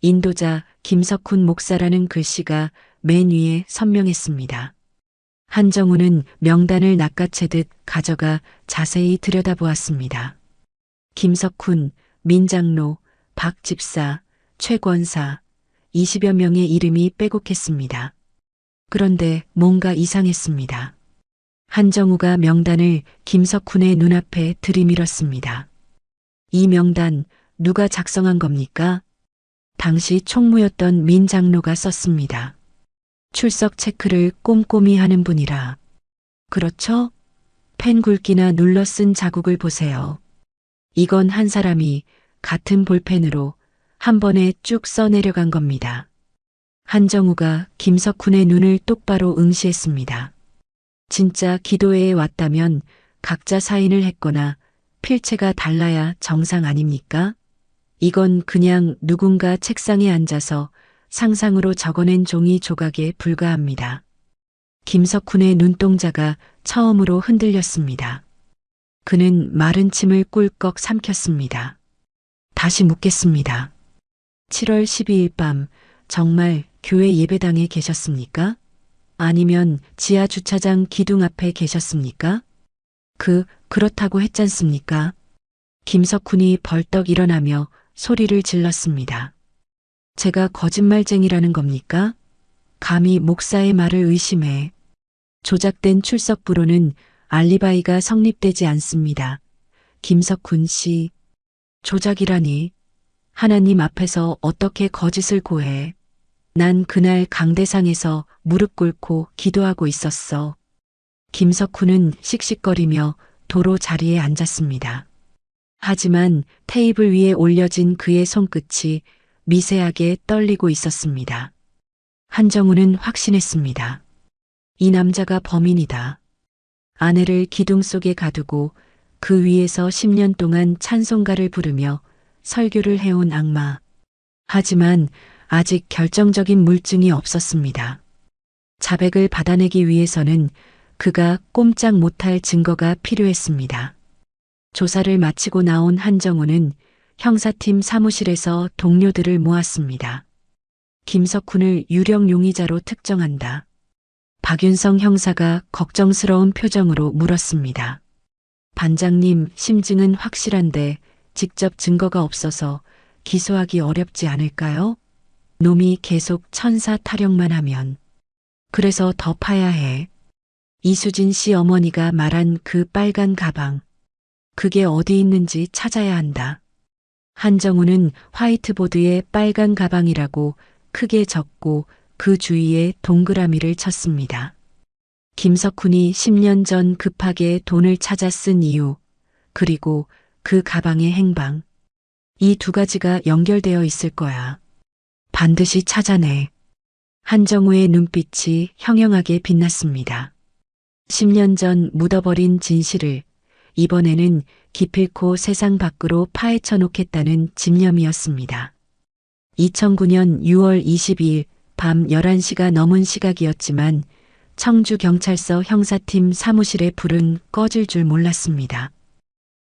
인도자 김석훈 목사라는 글씨가 맨 위에 선명했습니다. 한정우는 명단을 낚아채듯 가져가 자세히 들여다보았습니다. 김석훈, 민장로, 박 집사, 최 권사, 20여 명의 이름이 빼곡했습니다. 그런데 뭔가 이상했습니다. 한정우가 명단을 김석훈의 눈앞에 들이밀었습니다. 이 명단 누가 작성한 겁니까? 당시 총무였던 민 장로가 썼습니다. 출석 체크를 꼼꼼히 하는 분이라. 그렇죠? 펜 굵기나 눌러 쓴 자국을 보세요. 이건 한 사람이 같은 볼펜으로 한 번에 쭉 써내려간 겁니다. 한정우가 김석훈의 눈을 똑바로 응시했습니다. 진짜 기도회에 왔다면 각자 사인을 했거나 필체가 달라야 정상 아닙니까? 이건 그냥 누군가 책상에 앉아서 상상으로 적어낸 종이 조각에 불과합니다. 김석훈의 눈동자가 처음으로 흔들렸습니다. 그는 마른 침을 꿀꺽 삼켰습니다. 다시 묻겠습니다. 7월 12일 밤 정말 교회 예배당에 계셨습니까? 아니면 지하 주차장 기둥 앞에 계셨습니까? 그렇다고 했잖습니까? 김석훈이 벌떡 일어나며 소리를 질렀습니다. 제가 거짓말쟁이라는 겁니까? 감히 목사의 말을 의심해. 조작된 출석부로는 알리바이가 성립되지 않습니다. 김석훈 씨, 조작이라니. 하나님 앞에서 어떻게 거짓을 고해. 난 그날 강대상에서 무릎 꿇고 기도하고 있었어. 김석훈은 씩씩거리며 도로 자리에 앉았습니다. 하지만 테이블 위에 올려진 그의 손끝이 미세하게 떨리고 있었습니다. 한정우는 확신했습니다. 이 남자가 범인이다. 아내를 기둥 속에 가두고 그 위에서 10년 동안 찬송가를 부르며 설교를 해온 악마. 하지만 아직 결정적인 물증이 없었습니다. 자백을 받아내기 위해서는 그가 꼼짝 못할 증거가 필요했습니다. 조사를 마치고 나온 한정우는 형사팀 사무실에서 동료들을 모았습니다. 김석훈을 유력 용의자로 특정한다. 박윤성 형사가 걱정스러운 표정으로 물었습니다. 반장님, 심증은 확실한데 직접 증거가 없어서 기소하기 어렵지 않을까요? 놈이 계속 천사 타령만 하면. 그래서 더 파야 해. 이수진 씨 어머니가 말한 그 빨간 가방. 그게 어디 있는지 찾아야 한다. 한정우는 화이트보드에 빨간 가방이라고 크게 적고 그 주위에 동그라미를 쳤습니다. 김석훈이 10년 전 급하게 돈을 찾아 쓴 이유, 그리고 그 가방의 행방. 이 두 가지가 연결되어 있을 거야. 반드시 찾아내. 한정우의 눈빛이 형형하게 빛났습니다. 10년 전 묻어버린 진실을 이번에는 기필코 세상 밖으로 파헤쳐 놓겠다는 집념이었습니다. 2009년 6월 22일 밤 11시가 넘은 시각이었지만 청주경찰서 형사팀 사무실의 불은 꺼질 줄 몰랐습니다.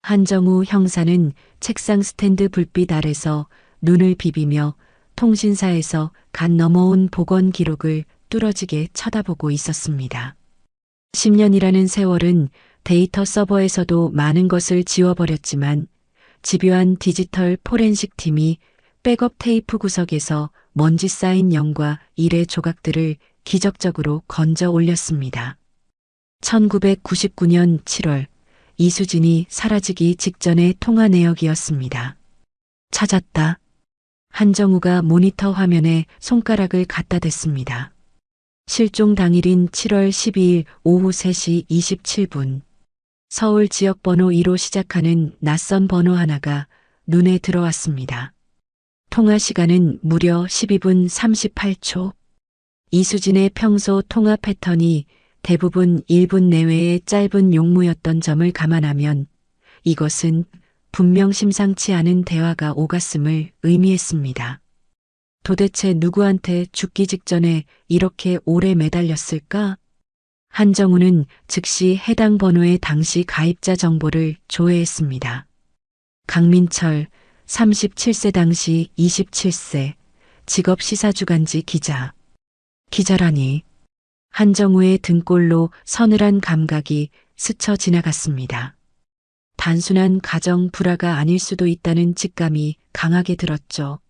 한정우 형사는 책상 스탠드 불빛 아래서 눈을 비비며 통신사에서 갓 넘어온 복원 기록을 뚫어지게 쳐다보고 있었습니다. 10년이라는 세월은 데이터 서버에서도 많은 것을 지워버렸지만 집요한 디지털 포렌식 팀이 백업 테이프 구석에서 먼지 쌓인 영과 일의 조각들을 기적적으로 건져 올렸습니다. 1999년 7월 이수진이 사라지기 직전의 통화 내역이었습니다. 찾았다. 한정우가 모니터 화면에 손가락을 갖다 댔습니다. 실종 당일인 7월 12일 오후 3시 27분. 서울 지역번호 2로 시작하는 낯선 번호 하나가 눈에 들어왔습니다. 통화 시간은 무려 12분 38초. 이수진의 평소 통화 패턴이 대부분 1분 내외의 짧은 용무였던 점을 감안하면 이것은 분명 심상치 않은 대화가 오갔음을 의미했습니다. 도대체 누구한테 죽기 직전에 이렇게 오래 매달렸을까? 한정우는 즉시 해당 번호의 당시 가입자 정보를 조회했습니다. 강민철, 37세 당시 27세, 직업 시사주간지 기자. 기자라니. 한정우의 등골로 서늘한 감각이 스쳐 지나갔습니다. 단순한 가정 불화가 아닐 수도 있다는 직감이 강하게 들었죠.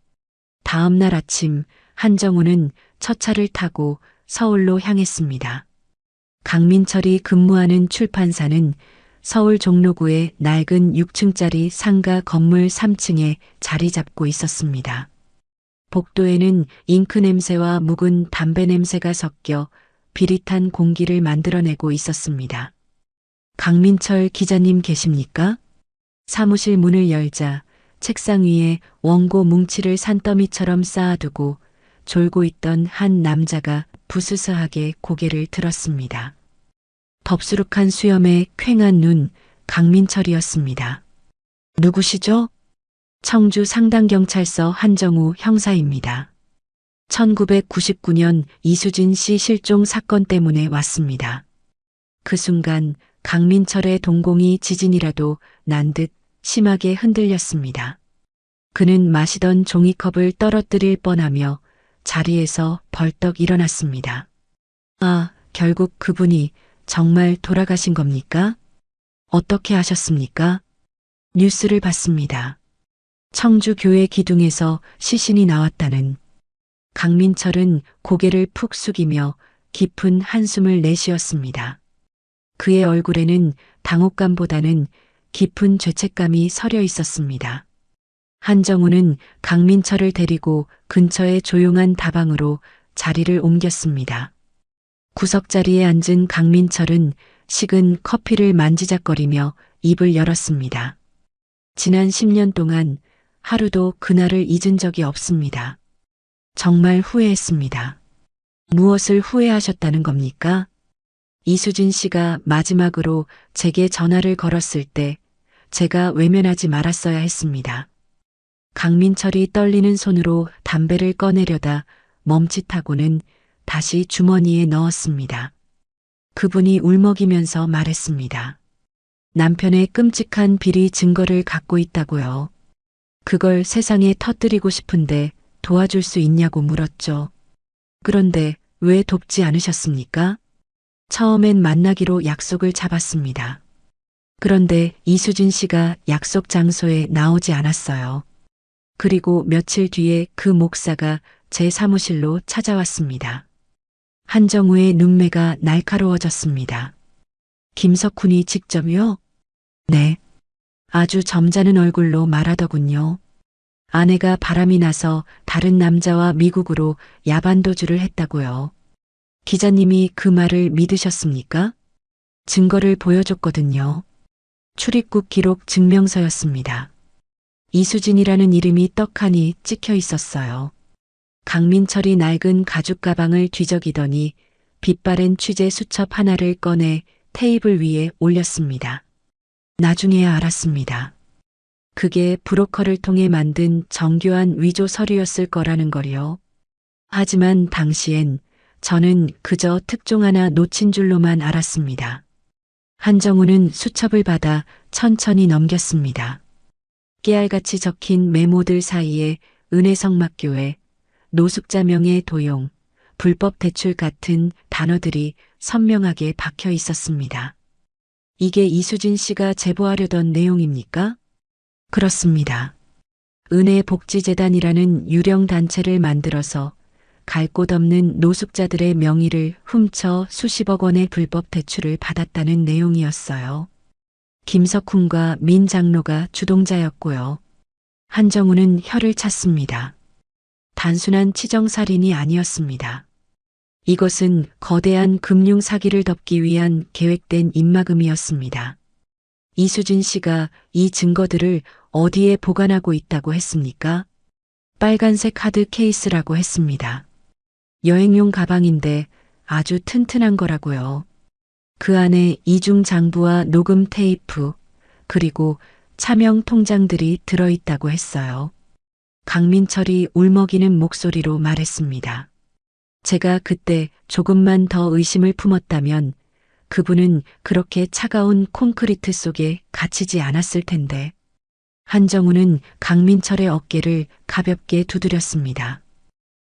다음 날 아침 한정우는 첫 차를 타고 서울로 향했습니다. 강민철이 근무하는 출판사는 서울 종로구의 낡은 6층짜리 상가 건물 3층에 자리 잡고 있었습니다. 복도에는 잉크 냄새와 묵은 담배 냄새가 섞여 비릿한 공기를 만들어내고 있었습니다. 강민철 기자님 계십니까? 사무실 문을 열자 책상 위에 원고 뭉치를 산더미처럼 쌓아두고 졸고 있던 한 남자가 부스스하게 고개를 들었습니다. 덥수룩한 수염에 퀭한 눈, 강민철이었습니다. 누구시죠? 청주 상당경찰서 한정우 형사입니다. 1999년 이수진 씨 실종 사건 때문에 왔습니다. 그 순간 강민철의 동공이 지진이라도 난 듯 심하게 흔들렸습니다. 그는 마시던 종이컵을 떨어뜨릴 뻔하며 자리에서 벌떡 일어났습니다. 아, 결국 그분이 정말 돌아가신 겁니까? 어떻게 하셨습니까? 뉴스를 봤습니다. 청주 교회 기둥에서 시신이 나왔다는. 강민철은 고개를 푹 숙이며 깊은 한숨을 내쉬었습니다. 그의 얼굴에는 당혹감보다는 깊은 죄책감이 서려 있었습니다. 한정우는 강민철을 데리고 근처의 조용한 다방으로 자리를 옮겼습니다. 구석자리에 앉은 강민철은 식은 커피를 만지작거리며 입을 열었습니다. 지난 10년 동안 하루도 그날을 잊은 적이 없습니다. 정말 후회했습니다. 무엇을 후회하셨다는 겁니까? 이수진 씨가 마지막으로 제게 전화를 걸었을 때 제가 외면하지 말았어야 했습니다. 강민철이 떨리는 손으로 담배를 꺼내려다 멈칫하고는 다시 주머니에 넣었습니다. 그분이 울먹이면서 말했습니다. 남편의 끔찍한 비리 증거를 갖고 있다고요. 그걸 세상에 터뜨리고 싶은데 도와줄 수 있냐고 물었죠. 그런데 왜 돕지 않으셨습니까? 처음엔 만나기로 약속을 잡았습니다. 그런데 이수진 씨가 약속 장소에 나오지 않았어요. 그리고 며칠 뒤에 그 목사가 제 사무실로 찾아왔습니다. 한정우의 눈매가 날카로워졌습니다. 김석훈이 직접요? 네. 아주 점잖은 얼굴로 말하더군요. 아내가 바람이 나서 다른 남자와 미국으로 야반도주를 했다고요. 기자님이 그 말을 믿으셨습니까? 증거를 보여줬거든요. 출입국 기록 증명서였습니다. 이수진이라는 이름이 떡하니 찍혀 있었어요. 강민철이 낡은 가죽 가방을 뒤적이더니 빛바랜 취재 수첩 하나를 꺼내 테이블 위에 올렸습니다. 나중에야 알았습니다. 그게 브로커를 통해 만든 정교한 위조 서류였을 거라는 걸요. 하지만 당시엔 저는 그저 특종 하나 놓친 줄로만 알았습니다. 한정우는 수첩을 받아 천천히 넘겼습니다. 깨알같이 적힌 메모들 사이에 은혜성막교회, 노숙자 명예 도용, 불법 대출 같은 단어들이 선명하게 박혀 있었습니다. 이게 이수진 씨가 제보하려던 내용입니까? 그렇습니다. 은혜복지재단이라는 유령 단체를 만들어서 갈 곳 없는 노숙자들의 명의를 훔쳐 수십억 원의 불법 대출을 받았다는 내용이었어요. 김석훈과 민 장로가 주동자였고요. 한정우는 혀를 찼습니다. 단순한 치정살인이 아니었습니다. 이것은 거대한 금융 사기를 덮기 위한 계획된 입막음이었습니다. 이수진 씨가 이 증거들을 어디에 보관하고 있다고 했습니까? 빨간색 하드 케이스라고 했습니다. 여행용 가방인데 아주 튼튼한 거라고요. 그 안에 이중 장부와 녹음 테이프, 그리고 차명 통장들이 들어있다고 했어요. 강민철이 울먹이는 목소리로 말했습니다. 제가 그때 조금만 더 의심을 품었다면 그분은 그렇게 차가운 콘크리트 속에 갇히지 않았을 텐데. 한정우는 강민철의 어깨를 가볍게 두드렸습니다.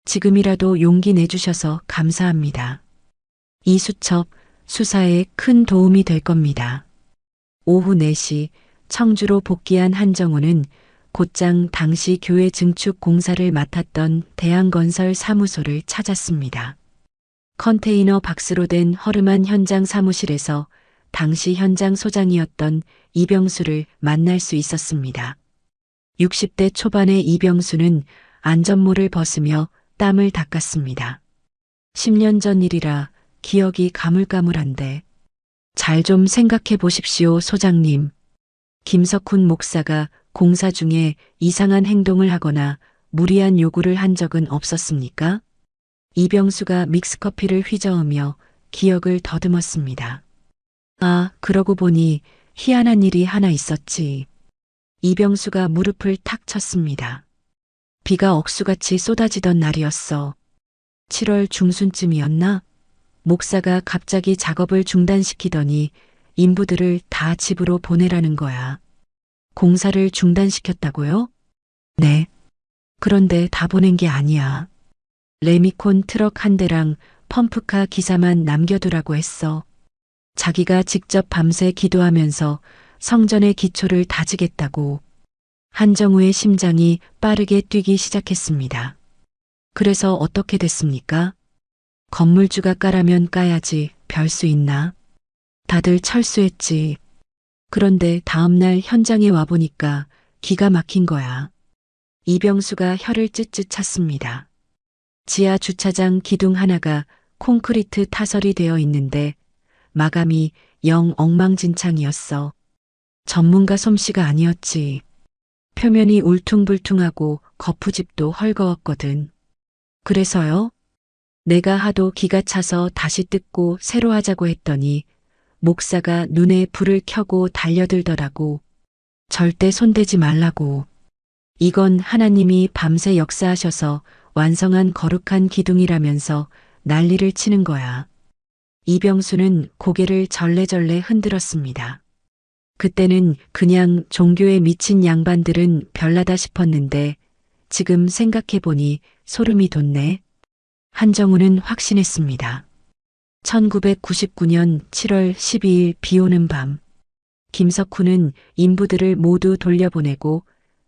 지금이라도 용기 내주셔서 감사합니다. 이 수첩 수사에 큰 도움이 될 겁니다. 오후 4시 청주로 복귀한 한정우는 곧장 당시 교회 증축 공사를 맡았던 대한건설 사무소를 찾았습니다. 컨테이너 박스로 된 허름한 현장 사무실에서 당시 현장 소장이었던 이병수를 만날 수 있었습니다. 60대 초반의 이병수는 안전모를 벗으며 땀을 닦았습니다. 10년 전 일이라 기억이 가물가물한데 잘 좀 생각해 보십시오, 소장님. 김석훈 목사가 공사 중에 이상한 행동을 하거나 무리한 요구를 한 적은 없었습니까? 이병수가 믹스커피를 휘저으며 기억을 더듬었습니다. 아, 그러고 보니 희한한 일이 하나 있었지. 이병수가 무릎을 탁 쳤습니다. 비가 억수같이 쏟아지던 날이었어. 7월 중순쯤이었나? 목사가 갑자기 작업을 중단시키더니 인부들을 다 집으로 보내라는 거야. 공사를 중단시켰다고요? 네. 그런데 다 보낸 게 아니야. 레미콘 트럭 한 대랑 펌프카 기사만 남겨두라고 했어. 자기가 직접 밤새 기도하면서 성전의 기초를 다지겠다고. 한정우의 심장이 빠르게 뛰기 시작했습니다. 그래서 어떻게 됐습니까? 건물주가 까라면 까야지 별 수 있나? 다들 철수했지. 그런데 다음날 현장에 와보니까 기가 막힌 거야. 이병수가 혀를 찢찢 찼습니다. 지하 주차장 기둥 하나가 콘크리트 타설이 되어 있는데 마감이 영 엉망진창이었어. 전문가 솜씨가 아니었지. 표면이 울퉁불퉁하고 거푸집도 헐거웠거든. 그래서요? 내가 하도 기가 차서 다시 뜯고 새로 하자고 했더니 목사가 눈에 불을 켜고 달려들더라고. 절대 손대지 말라고. 이건 하나님이 밤새 역사하셔서 완성한 거룩한 기둥이라면서 난리를 치는 거야. 이병수는 고개를 절레절레 흔들었습니다. 그때는 그냥 종교에 미친 양반들은 별나다 싶었는데 지금 생각해보니 소름이 돋네. 한정우는 확신했습니다. 1999년 7월 12일 비 오는 밤, 김석훈은 인부들을 모두 돌려보내고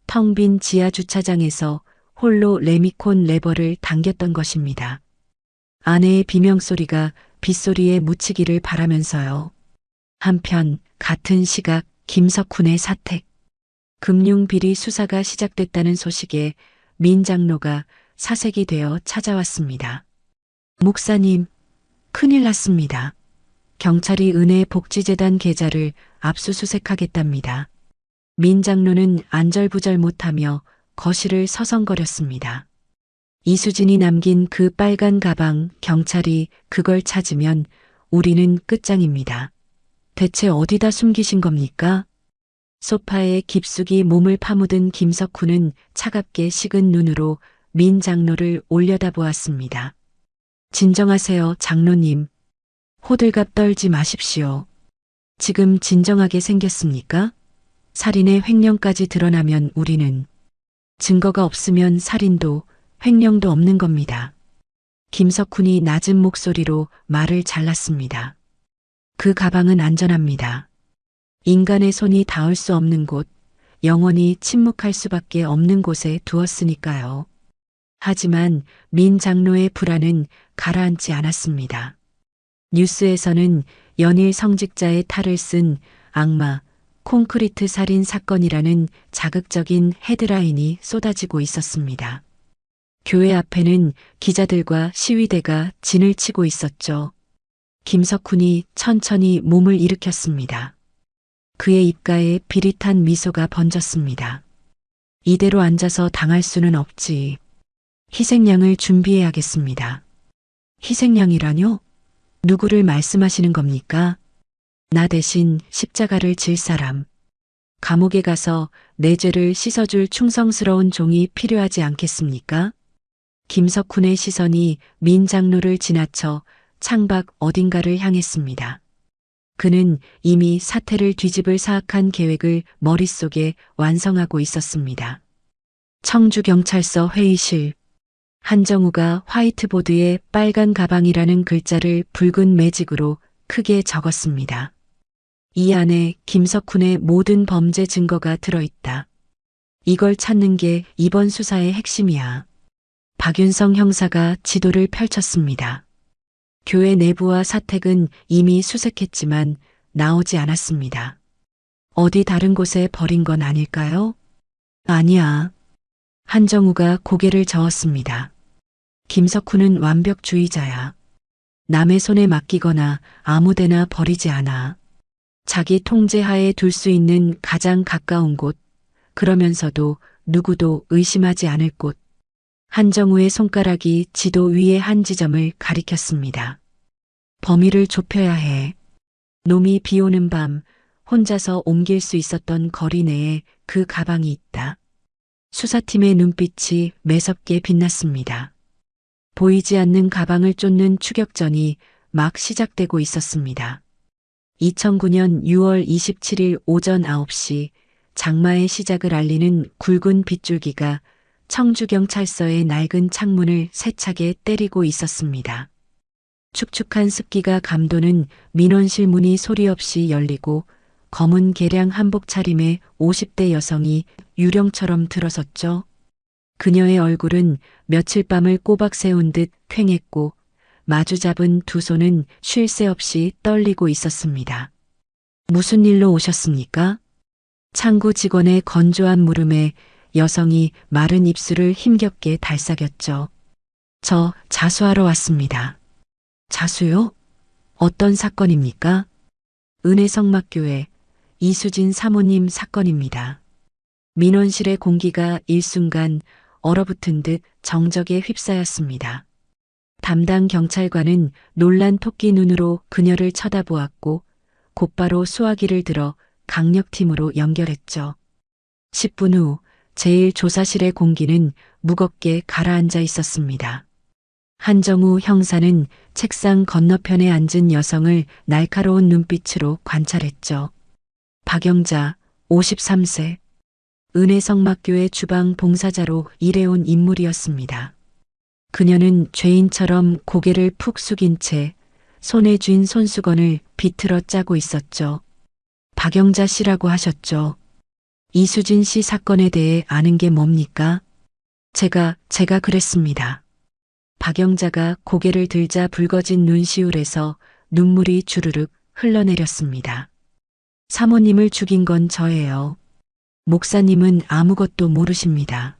텅 빈 지하 주차장에서 홀로 레미콘 레버를 당겼던 것입니다. 아내의 비명소리가 빗소리에 묻히기를 바라면서요. 한편 같은 시각 김석훈의 사택. 금융비리 수사가 시작됐다는 소식에 민 장로가 사색이 되어 찾아왔습니다. 목사님, 큰일 났습니다. 경찰이 은혜 복지재단 계좌를 압수수색하겠답니다. 민 장로는 안절부절 못하며 거실을 서성거렸습니다. 이수진이 남긴 그 빨간 가방, 경찰이 그걸 찾으면 우리는 끝장입니다. 대체 어디다 숨기신 겁니까? 소파에 깊숙이 몸을 파묻은 김석훈은 차갑게 식은 눈으로 민 장로를 올려다보았습니다. 진정하세요, 장로님. 호들갑 떨지 마십시오. 지금 진정하게 생겼습니까? 살인의 횡령까지 드러나면 우리는 증거가 없으면 살인도 횡령도 없는 겁니다. 김석훈이 낮은 목소리로 말을 잘랐습니다. 그 가방은 안전합니다. 인간의 손이 닿을 수 없는 곳, 영원히 침묵할 수밖에 없는 곳에 두었으니까요. 하지만 민 장로의 불안은 가라앉지 않았습니다. 뉴스에서는 연일 성직자의 탈을 쓴 악마, 콘크리트 살인 사건이라는 자극적인 헤드라인이 쏟아지고 있었습니다. 교회 앞에는 기자들과 시위대가 진을 치고 있었죠. 김석훈이 천천히 몸을 일으켰습니다. 그의 입가에 비릿한 미소가 번졌습니다. 이대로 앉아서 당할 수는 없지. 희생양을 준비해야겠습니다. 희생양이라뇨? 누구를 말씀하시는 겁니까? 나 대신 십자가를 질 사람. 감옥에 가서 내 죄를 씻어줄 충성스러운 종이 필요하지 않겠습니까? 김석훈의 시선이 민 장로를 지나쳐 창밖 어딘가를 향했습니다. 그는 이미 사태를 뒤집을 사악한 계획을 머릿속에 완성하고 있었습니다. 청주경찰서 회의실. 한정우가 화이트보드에 빨간 가방이라는 글자를 붉은 매직으로 크게 적었습니다. 이 안에 김석훈의 모든 범죄 증거가 들어있다. 이걸 찾는 게 이번 수사의 핵심이야. 박윤성 형사가 지도를 펼쳤습니다. 교회 내부와 사택은 이미 수색했지만 나오지 않았습니다. 어디 다른 곳에 버린 건 아닐까요? 아니야. 한정우가 고개를 저었습니다. 김석훈은 완벽주의자야. 남의 손에 맡기거나 아무데나 버리지 않아. 자기 통제하에 둘 수 있는 가장 가까운 곳, 그러면서도 누구도 의심하지 않을 곳. 한정우의 손가락이 지도 위의 한 지점을 가리켰습니다. 범위를 좁혀야 해. 놈이 비 오는 밤 혼자서 옮길 수 있었던 거리 내에 그 가방이 있다. 수사팀의 눈빛이 매섭게 빛났습니다. 보이지 않는 가방을 쫓는 추격전이 막 시작되고 있었습니다. 2009년 6월 27일 오전 9시 장마의 시작을 알리는 굵은 빗줄기가 청주경찰서의 낡은 창문을 세차게 때리고 있었습니다. 축축한 습기가 감도는 민원실 문이 소리 없이 열리고 검은 개량 한복 차림의 50대 여성이 유령처럼 들어섰죠. 그녀의 얼굴은 며칠 밤을 꼬박 세운 듯 퀭했고 마주 잡은 두 손은 쉴 새 없이 떨리고 있었습니다. 무슨 일로 오셨습니까? 창구 직원의 건조한 물음에 여성이 마른 입술을 힘겹게 달싹였죠. 저 자수하러 왔습니다. 자수요? 어떤 사건입니까? 은혜성막교회 이수진 사모님 사건입니다. 민원실의 공기가 일순간 얼어붙은 듯 정적에 휩싸였습니다. 담당 경찰관은 놀란 토끼 눈으로 그녀를 쳐다보았고 곧바로 수화기를 들어 강력팀으로 연결했죠. 10분 후 제1조사실의 공기는 무겁게 가라앉아 있었습니다. 한정우 형사는 책상 건너편에 앉은 여성을 날카로운 눈빛으로 관찰했죠. 박영자, 53세. 은혜성막교회 주방 봉사자로 일해온 인물이었습니다. 그녀는 죄인처럼 고개를 푹 숙인 채 손에 쥔 손수건을 비틀어 짜고 있었죠. 박영자 씨라고 하셨죠. 이수진 씨 사건에 대해 아는 게 뭡니까? 제가 그랬습니다. 박영자가 고개를 들자 붉어진 눈시울에서 눈물이 주르륵 흘러내렸습니다. 사모님을 죽인 건 저예요. 목사님은 아무것도 모르십니다.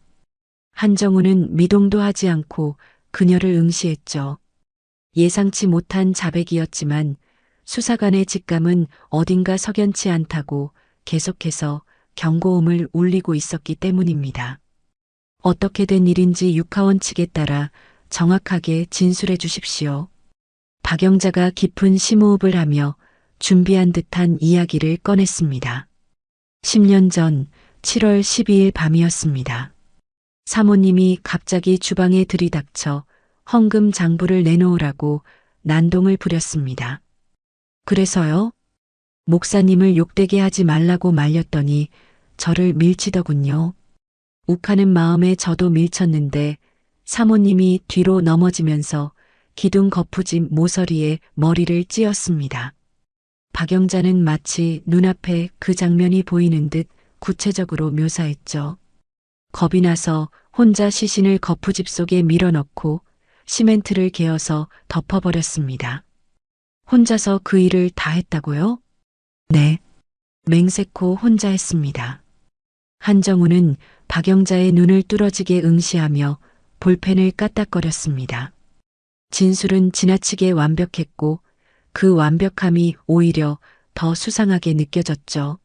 한정우는 미동도 하지 않고 그녀를 응시했죠. 예상치 못한 자백이었지만 수사관의 직감은 어딘가 석연치 않다고 계속해서 경고음을 울리고 있었기 때문입니다. 어떻게 된 일인지 육하원 측에 따라 정확하게 진술해 주십시오. 박영자가 깊은 심호흡을 하며 준비한 듯한 이야기를 꺼냈습니다. 10년 전 7월 12일 밤이었습니다. 사모님이 갑자기 주방에 들이닥쳐 헌금 장부를 내놓으라고 난동을 부렸습니다. 그래서요? 목사님을 욕되게 하지 말라고 말렸더니 저를 밀치더군요. 욱하는 마음에 저도 밀쳤는데 사모님이 뒤로 넘어지면서 기둥 거푸집 모서리에 머리를 찧었습니다. 박영자는 마치 눈앞에 그 장면이 보이는 듯 구체적으로 묘사했죠. 겁이 나서 혼자 시신을 거푸집 속에 밀어넣고 시멘트를 개어서 덮어버렸습니다. 혼자서 그 일을 다 했다고요? 네. 맹세코 혼자 했습니다. 한정우는 박영자의 눈을 뚫어지게 응시하며 볼펜을 까딱거렸습니다. 진술은 지나치게 완벽했고 그 완벽함이 오히려 더 수상하게 느껴졌죠.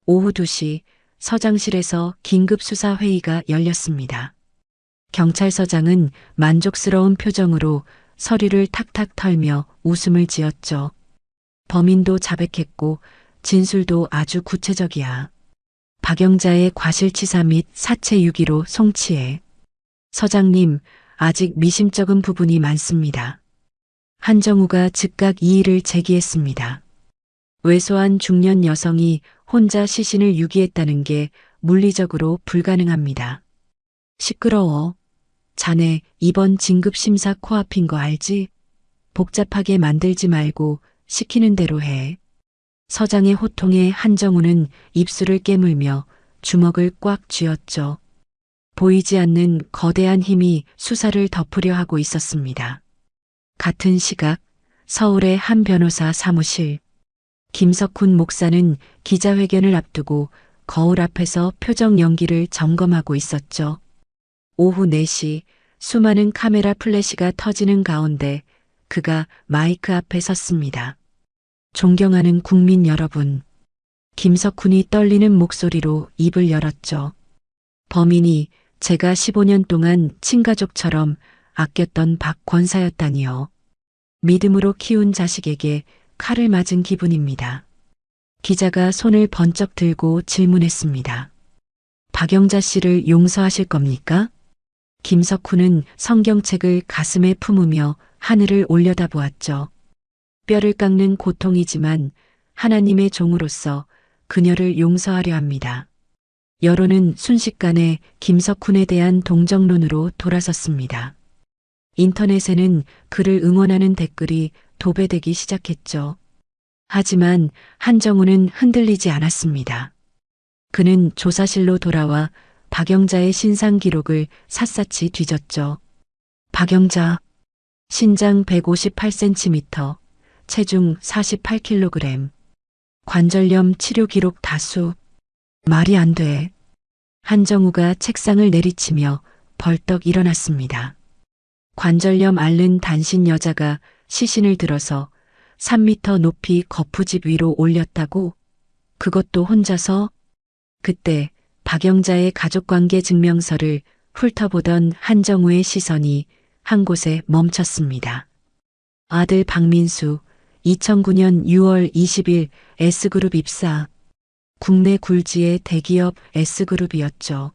오후 2시 서장실에서 긴급수사회의가 열렸습니다. 경찰서장은 만족스러운 표정으로 서류를 탁탁 털며 웃음을 지었죠. 범인도 자백했고 진술도 아주 구체적이야. 박영자의 과실치사 및 사체 유기로 송치해. 서장님, 아직 미심쩍은 부분이 많습니다. 한정우가 즉각 이의를 제기했습니다. 왜소한 중년 여성이 혼자 시신을 유기했다는 게 물리적으로 불가능합니다. 시끄러워. 자네 이번 진급심사 코앞인 거 알지? 복잡하게 만들지 말고 시키는 대로 해. 서장의 호통에 한정우는 입술을 깨물며 주먹을 꽉 쥐었죠. 보이지 않는 거대한 힘이 수사를 덮으려 하고 있었습니다. 같은 시각 서울의 한 변호사 사무실. 김석훈 목사는 기자회견을 앞두고 거울 앞에서 표정 연기를 점검하고 있었죠. 오후 4시 수많은 카메라 플래시가 터지는 가운데 그가 마이크 앞에 섰습니다. 존경하는 국민 여러분. 김석훈이 떨리는 목소리로 입을 열었죠. 범인이 제가 15년 동안 친가족처럼 아꼈던 박 권사였다니요. 믿음으로 키운 자식에게 칼을 맞은 기분입니다. 기자가 손을 번쩍 들고 질문했습니다. 박영자 씨를 용서하실 겁니까? 김석훈은 성경책을 가슴에 품으며 하늘을 올려다보았죠. 뼈를 깎는 고통이지만 하나님의 종으로서 그녀를 용서하려 합니다. 여론은 순식간에 김석훈에 대한 동정론으로 돌아섰습니다. 인터넷에는 그를 응원하는 댓글이 도배되기 시작했죠. 하지만 한정우는 흔들리지 않았습니다. 그는 조사실로 돌아와 박영자의 신상 기록을 샅샅이 뒤졌죠. 박영자, 신장 158cm, 체중 48kg, 관절염 치료 기록 다수. 말이 안 돼. 한정우가 책상을 내리치며 벌떡 일어났습니다. 관절염 앓는 단신 여자가 시신을 들어서 3m 높이 거푸집 위로 올렸다고? 그것도 혼자서? 그때 박영자의 가족관계 증명서를 훑어보던 한정우의 시선이 한 곳에 멈췄습니다. 아들 박민수, 2009년 6월 20일 S그룹 입사. 국내 굴지의 대기업 S그룹이었죠.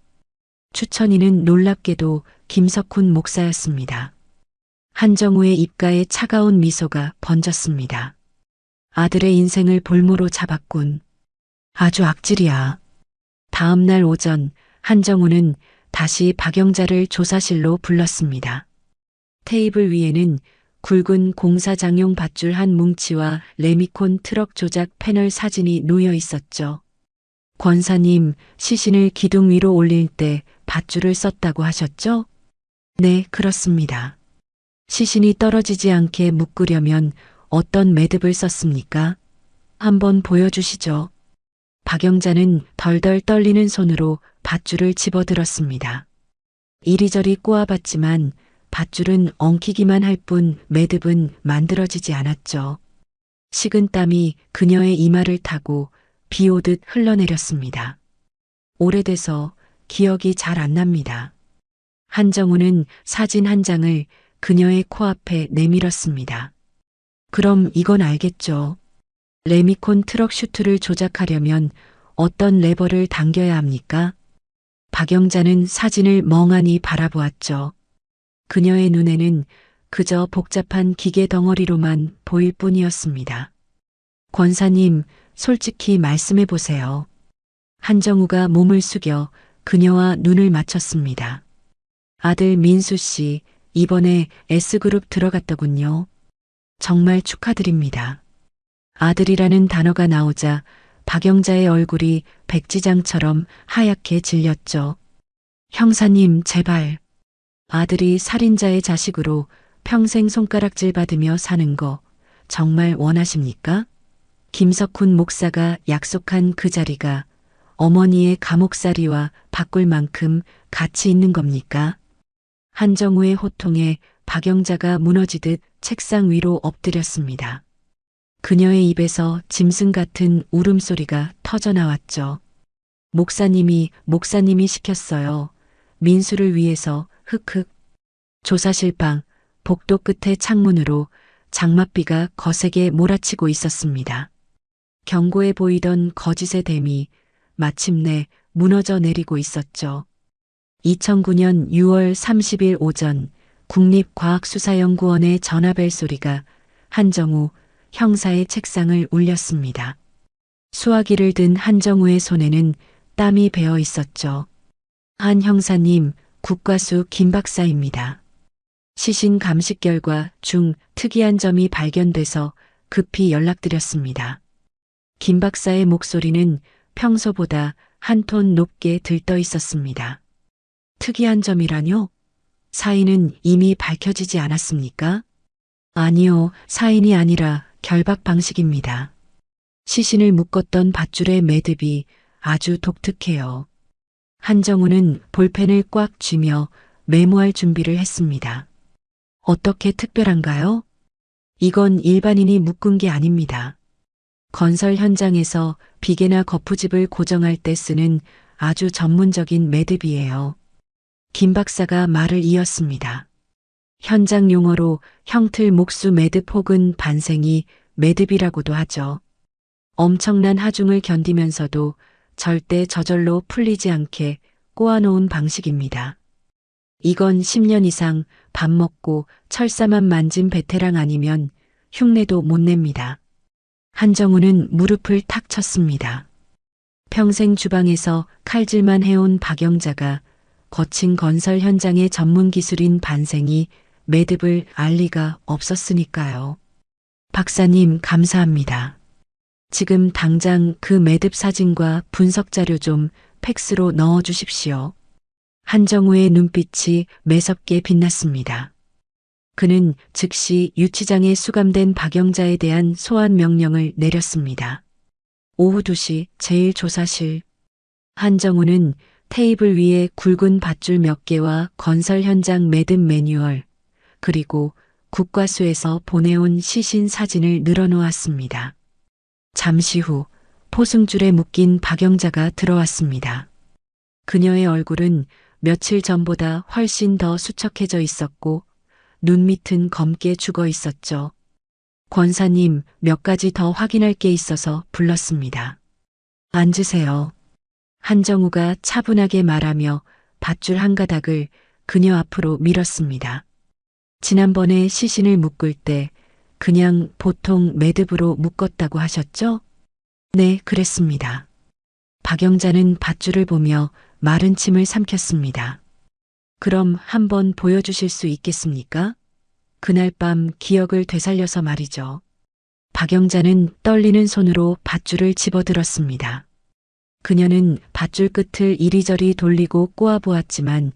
추천인은 놀랍게도 김석훈 목사였습니다. 한정우의 입가에 차가운 미소가 번졌습니다. 아들의 인생을 볼모로 잡았군. 아주 악질이야. 다음 날 오전 한정우는 다시 박영자를 조사실로 불렀습니다. 테이블 위에는 굵은 공사장용 밧줄 한 뭉치와 레미콘 트럭 조작 패널 사진이 놓여 있었죠. 권사님, 시신을 기둥 위로 올릴 때 밧줄을 썼다고 하셨죠? 네, 그렇습니다. 시신이 떨어지지 않게 묶으려면 어떤 매듭을 썼습니까? 한번 보여주시죠. 박영자는 덜덜 떨리는 손으로 밧줄을 집어들었습니다. 이리저리 꼬아봤지만 밧줄은 엉키기만 할 뿐 매듭은 만들어지지 않았죠. 식은 땀이 그녀의 이마를 타고 비 오듯 흘러내렸습니다. 오래돼서 기억이 잘 안 납니다. 한정우는 사진 한 장을 그녀의 코앞에 내밀었습니다. 그럼 이건 알겠죠. 레미콘 트럭 슈트를 조작하려면 어떤 레버를 당겨야 합니까? 박영자는 사진을 멍하니 바라보았죠. 그녀의 눈에는 그저 복잡한 기계 덩어리로만 보일 뿐이었습니다. 권사님, 솔직히 말씀해 보세요. 한정우가 몸을 숙여 그녀와 눈을 맞췄습니다. 아들 민수 씨, 이번에 S그룹 들어갔더군요. 정말 축하드립니다. 아들이라는 단어가 나오자 박영자의 얼굴이 백지장처럼 하얗게 질렸죠. 형사님, 제발. 아들이 살인자의 자식으로 평생 손가락질 받으며 사는 거 정말 원하십니까? 김석훈 목사가 약속한 그 자리가 어머니의 감옥살이와 바꿀 만큼 가치 있는 겁니까? 한정우의 호통에 박영자가 무너지듯 책상 위로 엎드렸습니다. 그녀의 입에서 짐승 같은 울음소리가 터져나왔죠. 목사님이 시켰어요. 민수를 위해서. 흑흑. 조사실 방 복도 끝에 창문으로 장맛비가 거세게 몰아치고 있었습니다. 견고해 보이던 거짓의 댐이 마침내 무너져 내리고 있었죠. 2009년 6월 30일 오전 국립과학수사연구원의 전화벨 소리가 한정우 형사의 책상을 울렸습니다. 수화기를 든 한정우의 손에는 땀이 배어 있었죠. 한 형사님, 국과수 김 박사입니다. 시신 감식 결과 중 특이한 점이 발견돼서 급히 연락드렸습니다. 김 박사의 목소리는 평소보다 한 톤 높게 들떠 있었습니다. 특이한 점이라뇨? 사인은 이미 밝혀지지 않았습니까? 아니요, 사인이 아니라 결박 방식입니다. 시신을 묶었던 밧줄의 매듭이 아주 독특해요. 한정우는 볼펜을 꽉 쥐며 메모할 준비를 했습니다. 어떻게 특별한가요? 이건 일반인이 묶은 게 아닙니다. 건설 현장에서 비계나 거푸집을 고정할 때 쓰는 아주 전문적인 매듭이에요. 김 박사가 말을 이었습니다. 현장 용어로 형틀 목수 매듭 혹은 반생이 매듭이라고도 하죠. 엄청난 하중을 견디면서도 절대 저절로 풀리지 않게 꼬아놓은 방식입니다. 이건 10년 이상 밥 먹고 철사만 만진 베테랑 아니면 흉내도 못 냅니다. 한정우는 무릎을 탁 쳤습니다. 평생 주방에서 칼질만 해온 박영자가 거친 건설 현장의 전문 기술인 반생이 매듭을 알 리가 없었으니까요. 박사님, 감사합니다. 지금 당장 그 매듭 사진과 분석 자료 좀 팩스로 넣어 주십시오. 한정우의 눈빛이 매섭게 빛났습니다. 그는 즉시 유치장에 수감된 박영자에 대한 소환 명령을 내렸습니다. 오후 2시 제1조사실. 한정우는 테이블 위에 굵은 밧줄 몇 개와 건설 현장 매듭 매뉴얼, 그리고 국과수에서 보내온 시신 사진을 늘어놓았습니다. 잠시 후 포승줄에 묶인 박영자가 들어왔습니다. 그녀의 얼굴은 며칠 전보다 훨씬 더 수척해져 있었고 눈 밑은 검게 죽어 있었죠. 권사님, 몇 가지 더 확인할 게 있어서 불렀습니다. 앉으세요. 한정우가 차분하게 말하며 밧줄 한 가닥을 그녀 앞으로 밀었습니다. 지난번에 시신을 묶을 때 그냥 보통 매듭으로 묶었다고 하셨죠? 네, 그랬습니다. 박영자는 밧줄을 보며 마른 침을 삼켰습니다. 그럼 한번 보여주실 수 있겠습니까? 그날 밤 기억을 되살려서 말이죠. 박영자는 떨리는 손으로 밧줄을 집어들었습니다. 그녀는 밧줄 끝을 이리저리 돌리고 꼬아보았지만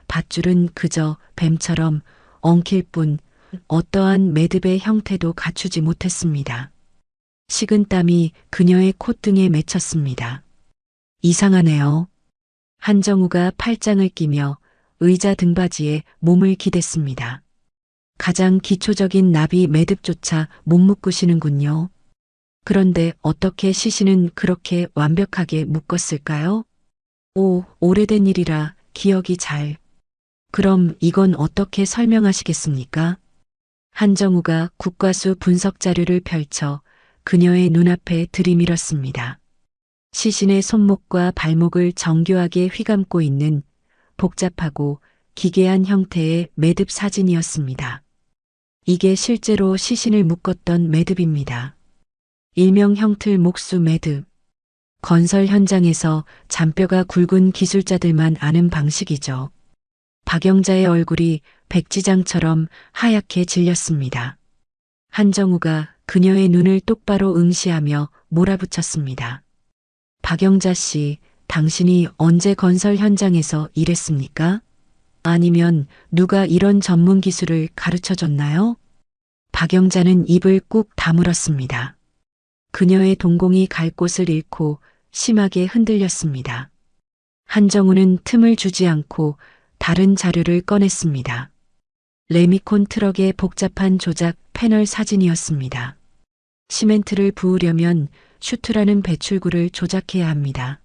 밧줄은 그저 뱀처럼 엉킬 뿐 어떠한 매듭의 형태도 갖추지 못했습니다. 식은 땀이 그녀의 콧등에 맺혔습니다. 이상하네요. 한정우가 팔짱을 끼며 의자 등받이에 몸을 기댔습니다. 가장 기초적인 나비 매듭조차 못 묶으시는군요. 그런데 어떻게 시신은 그렇게 완벽하게 묶었을까요? 오래된 일이라 기억이 잘. 그럼 이건 어떻게 설명하시겠습니까? 한정우가 국과수 분석 자료를 펼쳐 그녀의 눈앞에 들이밀었습니다. 시신의 손목과 발목을 정교하게 휘감고 있는 복잡하고 기괴한 형태의 매듭 사진이었습니다. 이게 실제로 시신을 묶었던 매듭입니다. 일명 형틀 목수 매듭. 건설 현장에서 잔뼈가 굵은 기술자들만 아는 방식이죠. 박영자의 얼굴이 백지장처럼 하얗게 질렸습니다. 한정우가 그녀의 눈을 똑바로 응시하며 몰아붙였습니다. 박영자 씨, 당신이 언제 건설 현장에서 일했습니까? 아니면 누가 이런 전문 기술을 가르쳐 줬나요? 박영자는 입을 꾹 다물었습니다. 그녀의 동공이 갈 곳을 잃고 심하게 흔들렸습니다. 한정우는 틈을 주지 않고 다른 자료를 꺼냈습니다. 레미콘 트럭의 복잡한 조작 패널 사진이었습니다. 시멘트를 부으려면 슈트라는 배출구를 조작해야 합니다.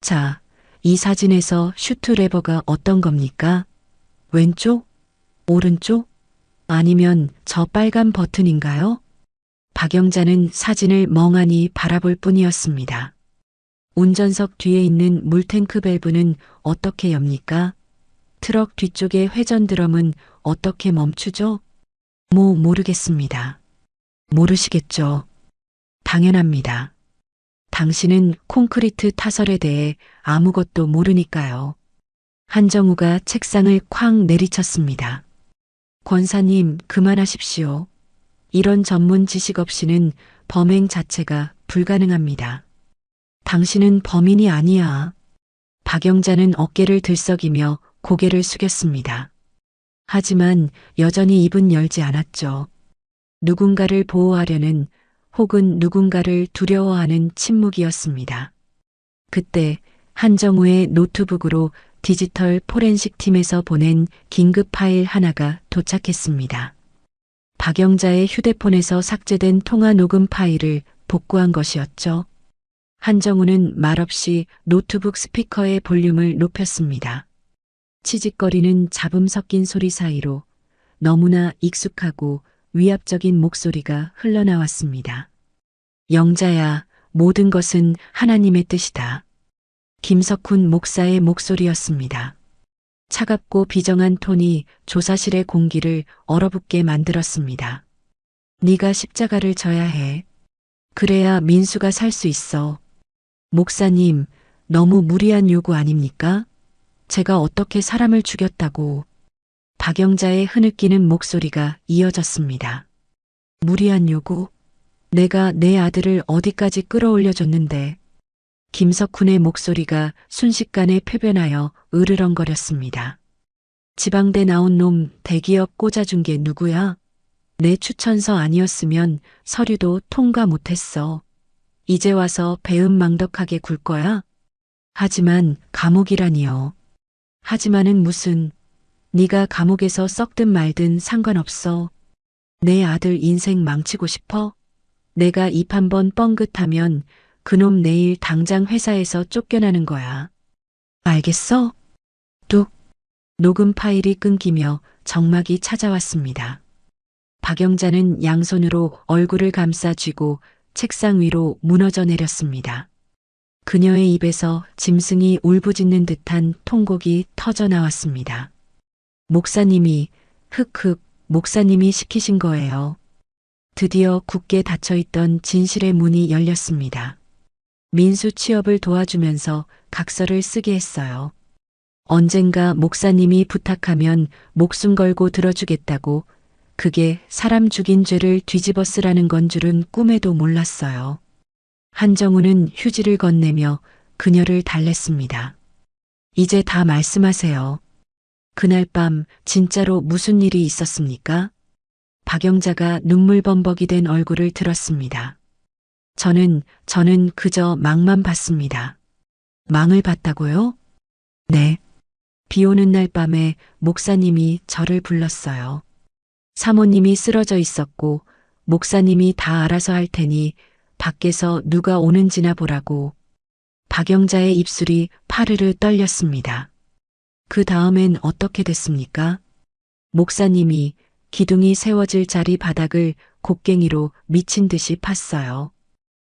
자, 이 사진에서 슈트 레버가 어떤 겁니까? 왼쪽? 오른쪽? 아니면 저 빨간 버튼인가요? 박영자는 사진을 멍하니 바라볼 뿐이었습니다. 운전석 뒤에 있는 물탱크 밸브는 어떻게 엽니까? 트럭 뒤쪽의 회전 드럼은 어떻게 멈추죠? 모르겠습니다. 모르시겠죠? 당연합니다. 당신은 콘크리트 타설에 대해 아무것도 모르니까요. 한정우가 책상을 쾅 내리쳤습니다. 권사님, 그만하십시오. 이런 전문 지식 없이는 범행 자체가 불가능합니다. 당신은 범인이 아니야. 박영자는 어깨를 들썩이며 고개를 숙였습니다. 하지만 여전히 입은 열지 않았죠. 누군가를 보호하려는 혹은 누군가를 두려워하는 침묵이었습니다. 그때 한정우의 노트북으로 디지털 포렌식 팀에서 보낸 긴급 파일 하나가 도착했습니다. 박영자의 휴대폰에서 삭제된 통화 녹음 파일을 복구한 것이었죠. 한정우는 말없이 노트북 스피커의 볼륨을 높였습니다. 치직거리는 잡음 섞인 소리 사이로 너무나 익숙하고 위압적인 목소리가 흘러나왔습니다. 영자야, 모든 것은 하나님의 뜻이다. 김석훈 목사의 목소리였습니다. 차갑고 비정한 톤이 조사실의 공기를 얼어붙게 만들었습니다. 네가 십자가를 져야 해. 그래야 민수가 살 수 있어. 목사님, 너무 무리한 요구 아닙니까? 제가 어떻게 사람을 죽였다고. 박영자의 흐느끼는 목소리가 이어졌습니다. 무리한 요구? 내가 내 아들을 어디까지 끌어올려줬는데. 김석훈의 목소리가 순식간에 표변하여 으르렁거렸습니다. 지방대 나온 놈 대기업 꽂아준 게 누구야? 내 추천서 아니었으면 서류도 통과 못했어. 이제 와서 배은망덕하게 굴 거야? 하지만 감옥이라니요. 하지만은 무슨, 네가 감옥에서 썩든 말든 상관없어. 내 아들 인생 망치고 싶어? 내가 입 한 번 뻥긋하면 그놈 내일 당장 회사에서 쫓겨나는 거야. 알겠어? 뚝. 녹음 파일이 끊기며 정막이 찾아왔습니다. 박영자는 양손으로 얼굴을 감싸 쥐고 책상 위로 무너져 내렸습니다. 그녀의 입에서 짐승이 울부짖는 듯한 통곡이 터져 나왔습니다. 목사님이, 흑흑, 목사님이 시키신 거예요. 드디어 굳게 닫혀있던 진실의 문이 열렸습니다. 민수 취업을 도와주면서 각서를 쓰게 했어요. 언젠가 목사님이 부탁하면 목숨 걸고 들어주겠다고. 그게 사람 죽인 죄를 뒤집어 쓰라는 건 줄은 꿈에도 몰랐어요. 한정우는 휴지를 건네며 그녀를 달랬습니다. 이제 다 말씀하세요. 그날 밤 진짜로 무슨 일이 있었습니까? 박영자가 눈물범벅이 된 얼굴을 들었습니다. 저는 그저 망만 봤습니다. 망을 봤다고요? 네. 비 오는 날 밤에 목사님이 저를 불렀어요. 사모님이 쓰러져 있었고 목사님이 다 알아서 할 테니 밖에서 누가 오는지나 보라고. 박영자의 입술이 파르르 떨렸습니다. 그 다음엔 어떻게 됐습니까? 목사님이 기둥이 세워질 자리 바닥을 곡괭이로 미친 듯이 팠어요.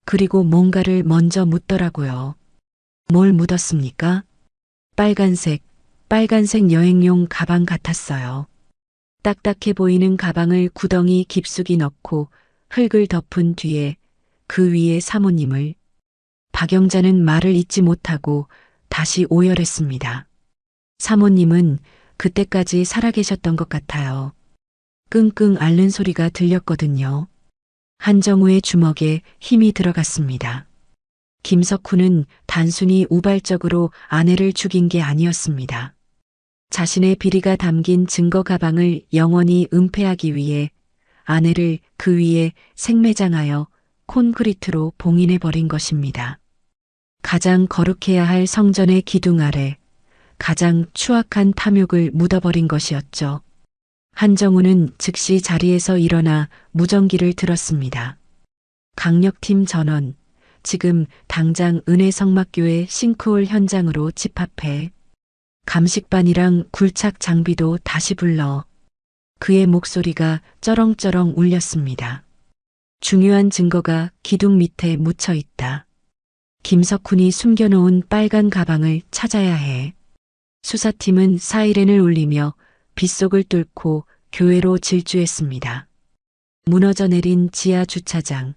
그리고 뭔가를 먼저 묻더라고요. 뭘 묻었습니까? 빨간색 여행용 가방 같았어요. 딱딱해 보이는 가방을 구덩이 깊숙이 넣고 흙을 덮은 뒤에 그 위에 사모님을. 박영자는 말을 잇지 못하고 다시 오열했습니다. 사모님은 그때까지 살아계셨던 것 같아요. 끙끙 앓는 소리가 들렸거든요. 한정우의 주먹에 힘이 들어갔습니다. 김석훈은 단순히 우발적으로 아내를 죽인 게 아니었습니다. 자신의 비리가 담긴 증거 가방을 영원히 은폐하기 위해 아내를 그 위에 생매장하여 콘크리트로 봉인해버린 것입니다. 가장 거룩해야 할 성전의 기둥 아래 가장 추악한 탐욕을 묻어버린 것이었죠. 한정우는 즉시 자리에서 일어나 무전기를 들었습니다. 강력팀 전원, 지금 당장 은혜성막교회 싱크홀 현장으로 집합해. 감식반이랑 굴착 장비도 다시 불러. 그의 목소리가 쩌렁쩌렁 울렸습니다. 중요한 증거가 기둥 밑에 묻혀 있다. 김석훈이 숨겨놓은 빨간 가방을 찾아야 해. 수사팀은 사이렌을 울리며 빗속을 뚫고 교회로 질주했습니다. 무너져 내린 지하 주차장,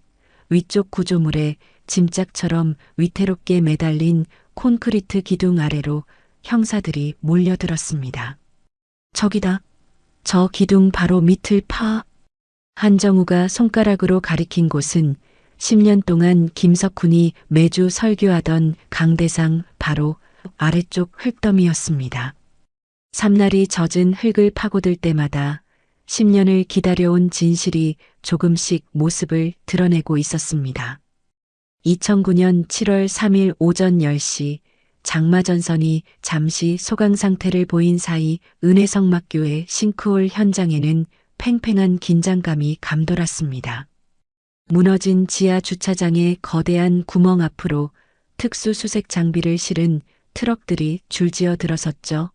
위쪽 구조물에 짐짝처럼 위태롭게 매달린 콘크리트 기둥 아래로 형사들이 몰려들었습니다. 저기다. 저 기둥 바로 밑을 파. 한정우가 손가락으로 가리킨 곳은 10년 동안 김석훈이 매주 설교하던 강대상 바로 아래쪽 흙더미였습니다. 삼날이 젖은 흙을 파고들 때마다 10년을 기다려온 진실이 조금씩 모습을 드러내고 있었습니다. 2009년 7월 3일 오전 10시 장마전선이 잠시 소강 상태를 보인 사이 은혜성막교회 싱크홀 현장에는 팽팽한 긴장감이 감돌았습니다. 무너진 지하 주차장의 거대한 구멍 앞으로 특수 수색 장비를 실은 트럭들이 줄지어 들어섰죠.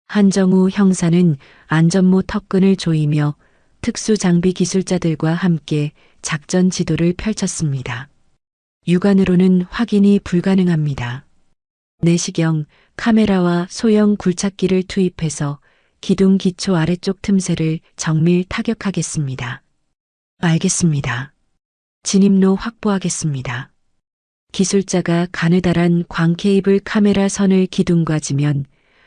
한정우 형사는 안전모 턱끈을 조이며 특수 장비 기술자들과 함께 작전 지도를 펼쳤습니다. 육안으로는 확인이 불가능합니다. 내시경, 카메라와 소형 굴착기를 투입해서 기둥 기초 아래쪽 틈새를 정밀 타격하겠습니다. 알겠습니다. 진입로 확보하겠습니다. 기술자가 가느다란 광케이블 카메라 선을 기둥과 지면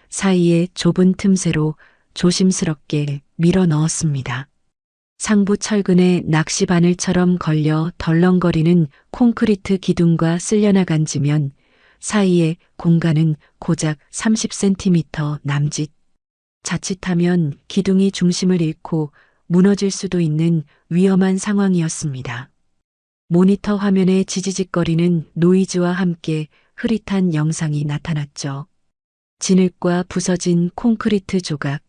사이에 좁은 틈새로 조심스럽게 밀어 넣었습니다. 상부 철근에 낚시 바늘처럼 걸려 덜렁거리는 콘크리트 기둥과 쓸려나간 지면 사이의 공간은 고작 30cm 남짓. 자칫하면 기둥이 중심을 잃고 무너질 수도 있는 위험한 상황이었습니다. 모니터 화면에 지지직거리는 노이즈와 함께 흐릿한 영상이 나타났죠. 진흙과 부서진 콘크리트 조각,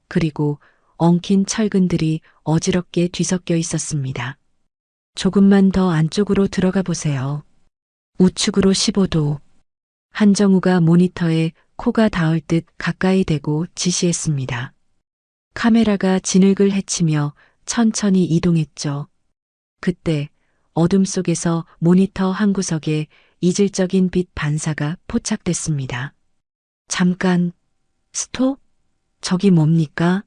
그리고 엉킨 철근들이 어지럽게 뒤섞여 있었습니다. 조금만 더 안쪽으로 들어가 보세요. 우측으로 15도. 한정우가 모니터에 코가 닿을 듯 가까이 대고 지시했습니다. 카메라가 진흙을 헤치며 천천히 이동했죠. 그때 어둠 속에서 모니터 한 구석에 이질적인 빛 반사가 포착됐습니다. 잠깐, 스톱? 저기 뭡니까?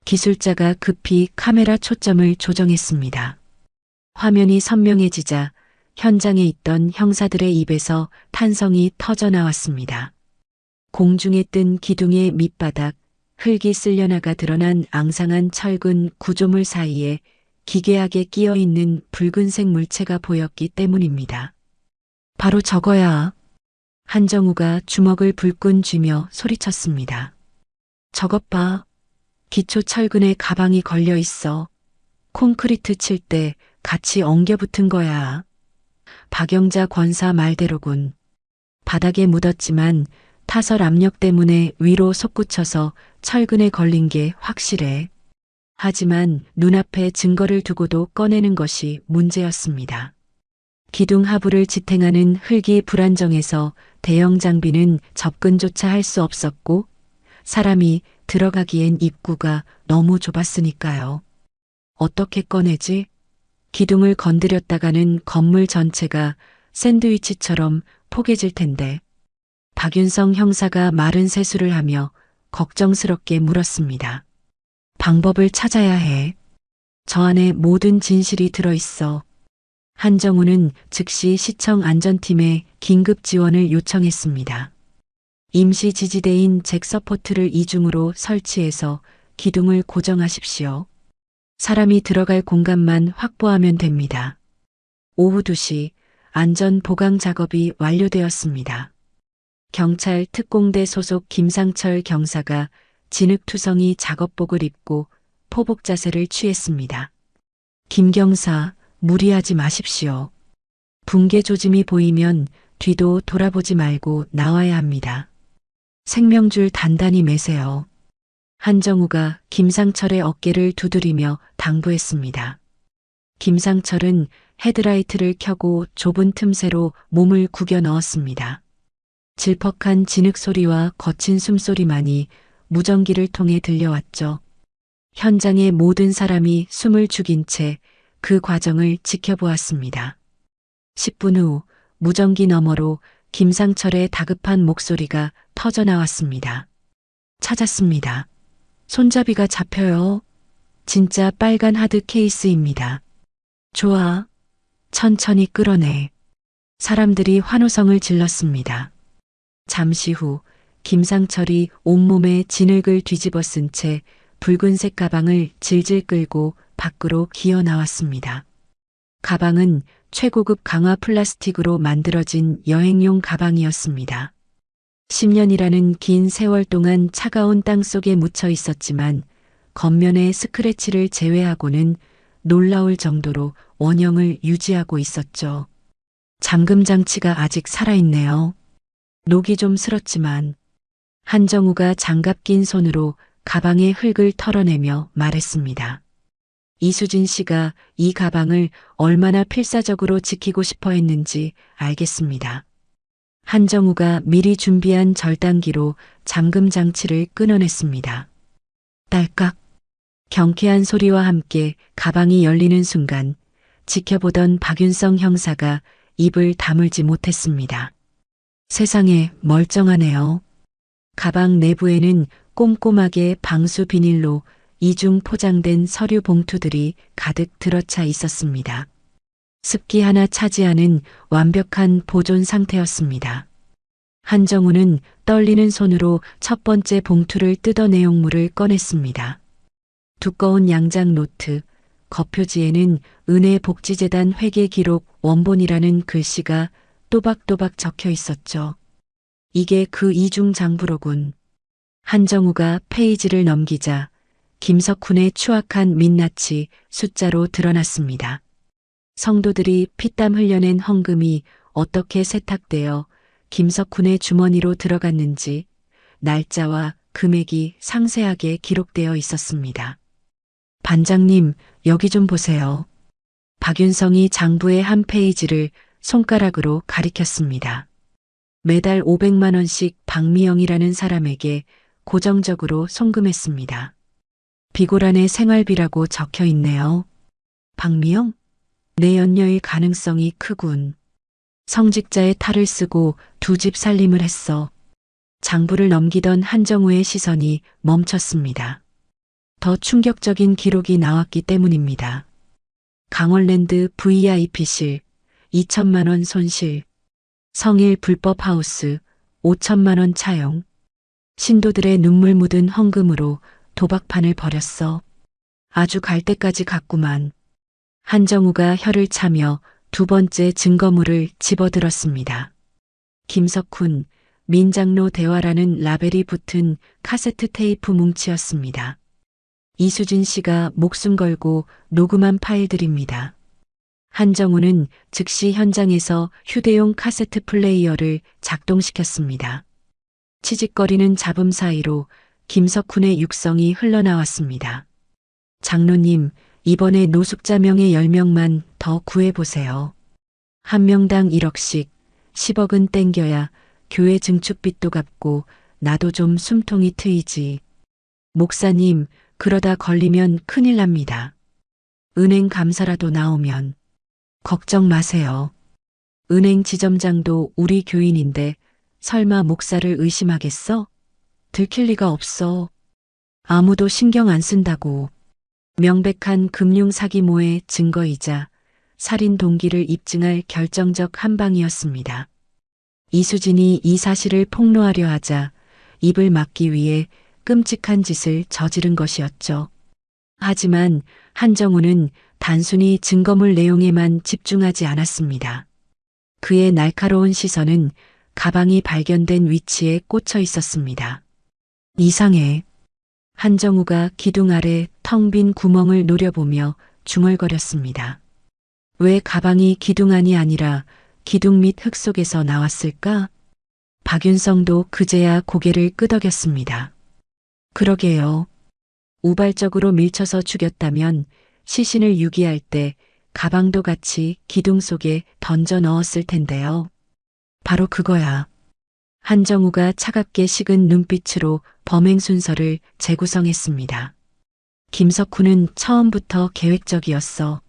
기술자가 급히 카메라 초점을 조정했습니다. 화면이 선명해지자 현장에 있던 형사들의 입에서 탄성이 터져 나왔습니다. 공중에 뜬 기둥의 밑바닥, 흙이 쓸려나가 드러난 앙상한 철근 구조물 사이에 기괴하게 끼어 있는 붉은색 물체가 보였기 때문입니다. 바로 저거야. 한정우가 주먹을 불끈 쥐며 소리쳤습니다. 저것 봐. 기초 철근에 가방이 걸려 있어. 콘크리트 칠 때 같이 엉겨 붙은 거야. 박영자 권사 말대로군. 바닥에 묻었지만 타설 압력 때문에 위로 솟구쳐서 철근에 걸린 게 확실해. 하지만 눈앞에 증거를 두고도 꺼내는 것이 문제였습니다. 기둥 하부를 지탱하는 흙이 불안정해서 대형 장비는 접근조차 할 수 없었고 사람이 들어가기엔 입구가 너무 좁았으니까요. 어떻게 꺼내지? 기둥을 건드렸다가는 건물 전체가 샌드위치처럼 포개질 텐데. 박윤성 형사가 마른 세수를 하며 걱정스럽게 물었습니다. 방법을 찾아야 해. 저 안에 모든 진실이 들어있어. 한정우는 즉시 시청 안전팀에 긴급 지원을 요청했습니다. 임시 지지대인 잭 서포트를 이중으로 설치해서 기둥을 고정하십시오. 사람이 들어갈 공간만 확보하면 됩니다. 오후 2시 안전 보강 작업이 완료되었습니다. 경찰 특공대 소속 김상철 경사가 진흙투성이 작업복을 입고 포복 자세를 취했습니다. 김 경사, 무리하지 마십시오. 붕괴 조짐이 보이면 뒤도 돌아보지 말고 나와야 합니다. 생명줄 단단히 매세요. 한정우가 김상철의 어깨를 두드리며 당부했습니다. 김상철은 헤드라이트를 켜고 좁은 틈새로 몸을 구겨 넣었습니다. 질퍽한 진흙 소리와 거친 숨소리만이 무전기를 통해 들려왔죠. 현장의 모든 사람이 숨을 죽인 채 그 과정을 지켜보았습니다. 10분 후 무전기 너머로 김상철의 다급한 목소리가 터져 나왔습니다. 찾았습니다. 손잡이가 잡혀요. 진짜 빨간 하드 케이스입니다. 좋아. 천천히 끌어내. 사람들이 환호성을 질렀습니다. 잠시 후 김상철이 온몸에 진흙을 뒤집어 쓴 채 붉은색 가방을 질질 끌고 밖으로 기어 나왔습니다. 가방은 최고급 강화 플라스틱으로 만들어진 여행용 가방이었습니다. 10년이라는 긴 세월 동안 차가운 땅 속에 묻혀 있었지만 겉면의 스크래치를 제외하고는 놀라울 정도로 원형을 유지하고 있었죠. 잠금 장치가 아직 살아있네요. 녹이 좀 슬었지만 한정우가 장갑 낀 손으로 가방의 흙을 털어내며 말했습니다. 이수진 씨가 이 가방을 얼마나 필사적으로 지키고 싶어 했는지 알겠습니다. 한정우가 미리 준비한 절단기로 잠금 장치를 끊어냈습니다. 딸깍. 경쾌한 소리와 함께 가방이 열리는 순간 지켜보던 박윤성 형사가 입을 다물지 못했습니다. 세상에 멀쩡하네요. 가방 내부에는 꼼꼼하게 방수 비닐로 이중 포장된 서류 봉투들이 가득 들어차 있었습니다. 습기 하나 차지 않은 완벽한 보존 상태였습니다. 한정우는 떨리는 손으로 첫 번째 봉투를 뜯어 내용물을 꺼냈습니다. 두꺼운 양장 노트, 겉표지에는 은혜복지재단 회계기록 원본이라는 글씨가 또박또박 적혀 있었죠. 이게 그 이중장부로군. 한정우가 페이지를 넘기자 김석훈의 추악한 민낯이 숫자로 드러났습니다. 성도들이 피땀 흘려낸 헌금이 어떻게 세탁되어 김석훈의 주머니로 들어갔는지 날짜와 금액이 상세하게 기록되어 있었습니다. 반장님, 여기 좀 보세요. 박윤성이 장부의 한 페이지를 손가락으로 가리켰습니다. 매달 500만 원씩 박미영이라는 사람에게 고정적으로 송금했습니다. 비고란의 생활비라고 적혀 있네요. 박미영? 내 연녀일 가능성이 크군. 성직자의 탈을 쓰고 두 집 살림을 했어. 장부를 넘기던 한정우의 시선이 멈췄습니다. 더 충격적인 기록이 나왔기 때문입니다. 강원랜드 VIP실 2천만 원 손실, 성일 불법 하우스 5천만 원 차용, 신도들의 눈물 묻은 헌금으로 도박판을 벌였어. 아주 갈 때까지 갔구만. 한정우가 혀를 차며 두 번째 증거물을 집어들었습니다. 김석훈, 민장로 대화라는 라벨이 붙은 카세트 테이프 뭉치였습니다. 이수진 씨가 목숨 걸고 녹음한 파일들입니다. 한정우는 즉시 현장에서 휴대용 카세트 플레이어를 작동시켰습니다. 치직거리는 잡음 사이로 김석훈의 육성이 흘러나왔습니다. 장로님, 이번에 노숙자 명의 10명만 더 구해보세요. 한 명당 1억씩 10억은 땡겨야 교회 증축빚도 갚고 나도 좀 숨통이 트이지. 목사님, 그러다 걸리면 큰일 납니다. 은행 감사라도 나오면. 걱정 마세요. 은행 지점장도 우리 교인인데 설마 목사를 의심하겠어? 들킬 리가 없어. 아무도 신경 안 쓴다고. 명백한 금융 사기모의 증거이자 살인 동기를 입증할 결정적 한 방이었습니다. 이수진이 이 사실을 폭로하려 하자 입을 막기 위해 끔찍한 짓을 저지른 것이었죠. 하지만 한정우는 단순히 증거물 내용에만 집중하지 않았습니다. 그의 날카로운 시선은 가방이 발견된 위치에 꽂혀 있었습니다. 이상해. 한정우가 기둥 아래 텅 빈 구멍을 노려보며 중얼거렸습니다. 왜 가방이 기둥 안이 아니라 기둥 밑 흙 속에서 나왔을까? 박윤성도 그제야 고개를 끄덕였습니다. 그러게요. 우발적으로 밀쳐서 죽였다면 시신을 유기할 때 가방도 같이 기둥 속에 던져 넣었을 텐데요. 바로 그거야. 한정우가 차갑게 식은 눈빛으로 범행 순서를 재구성했습니다. 김석훈은 처음부터 계획적이었어.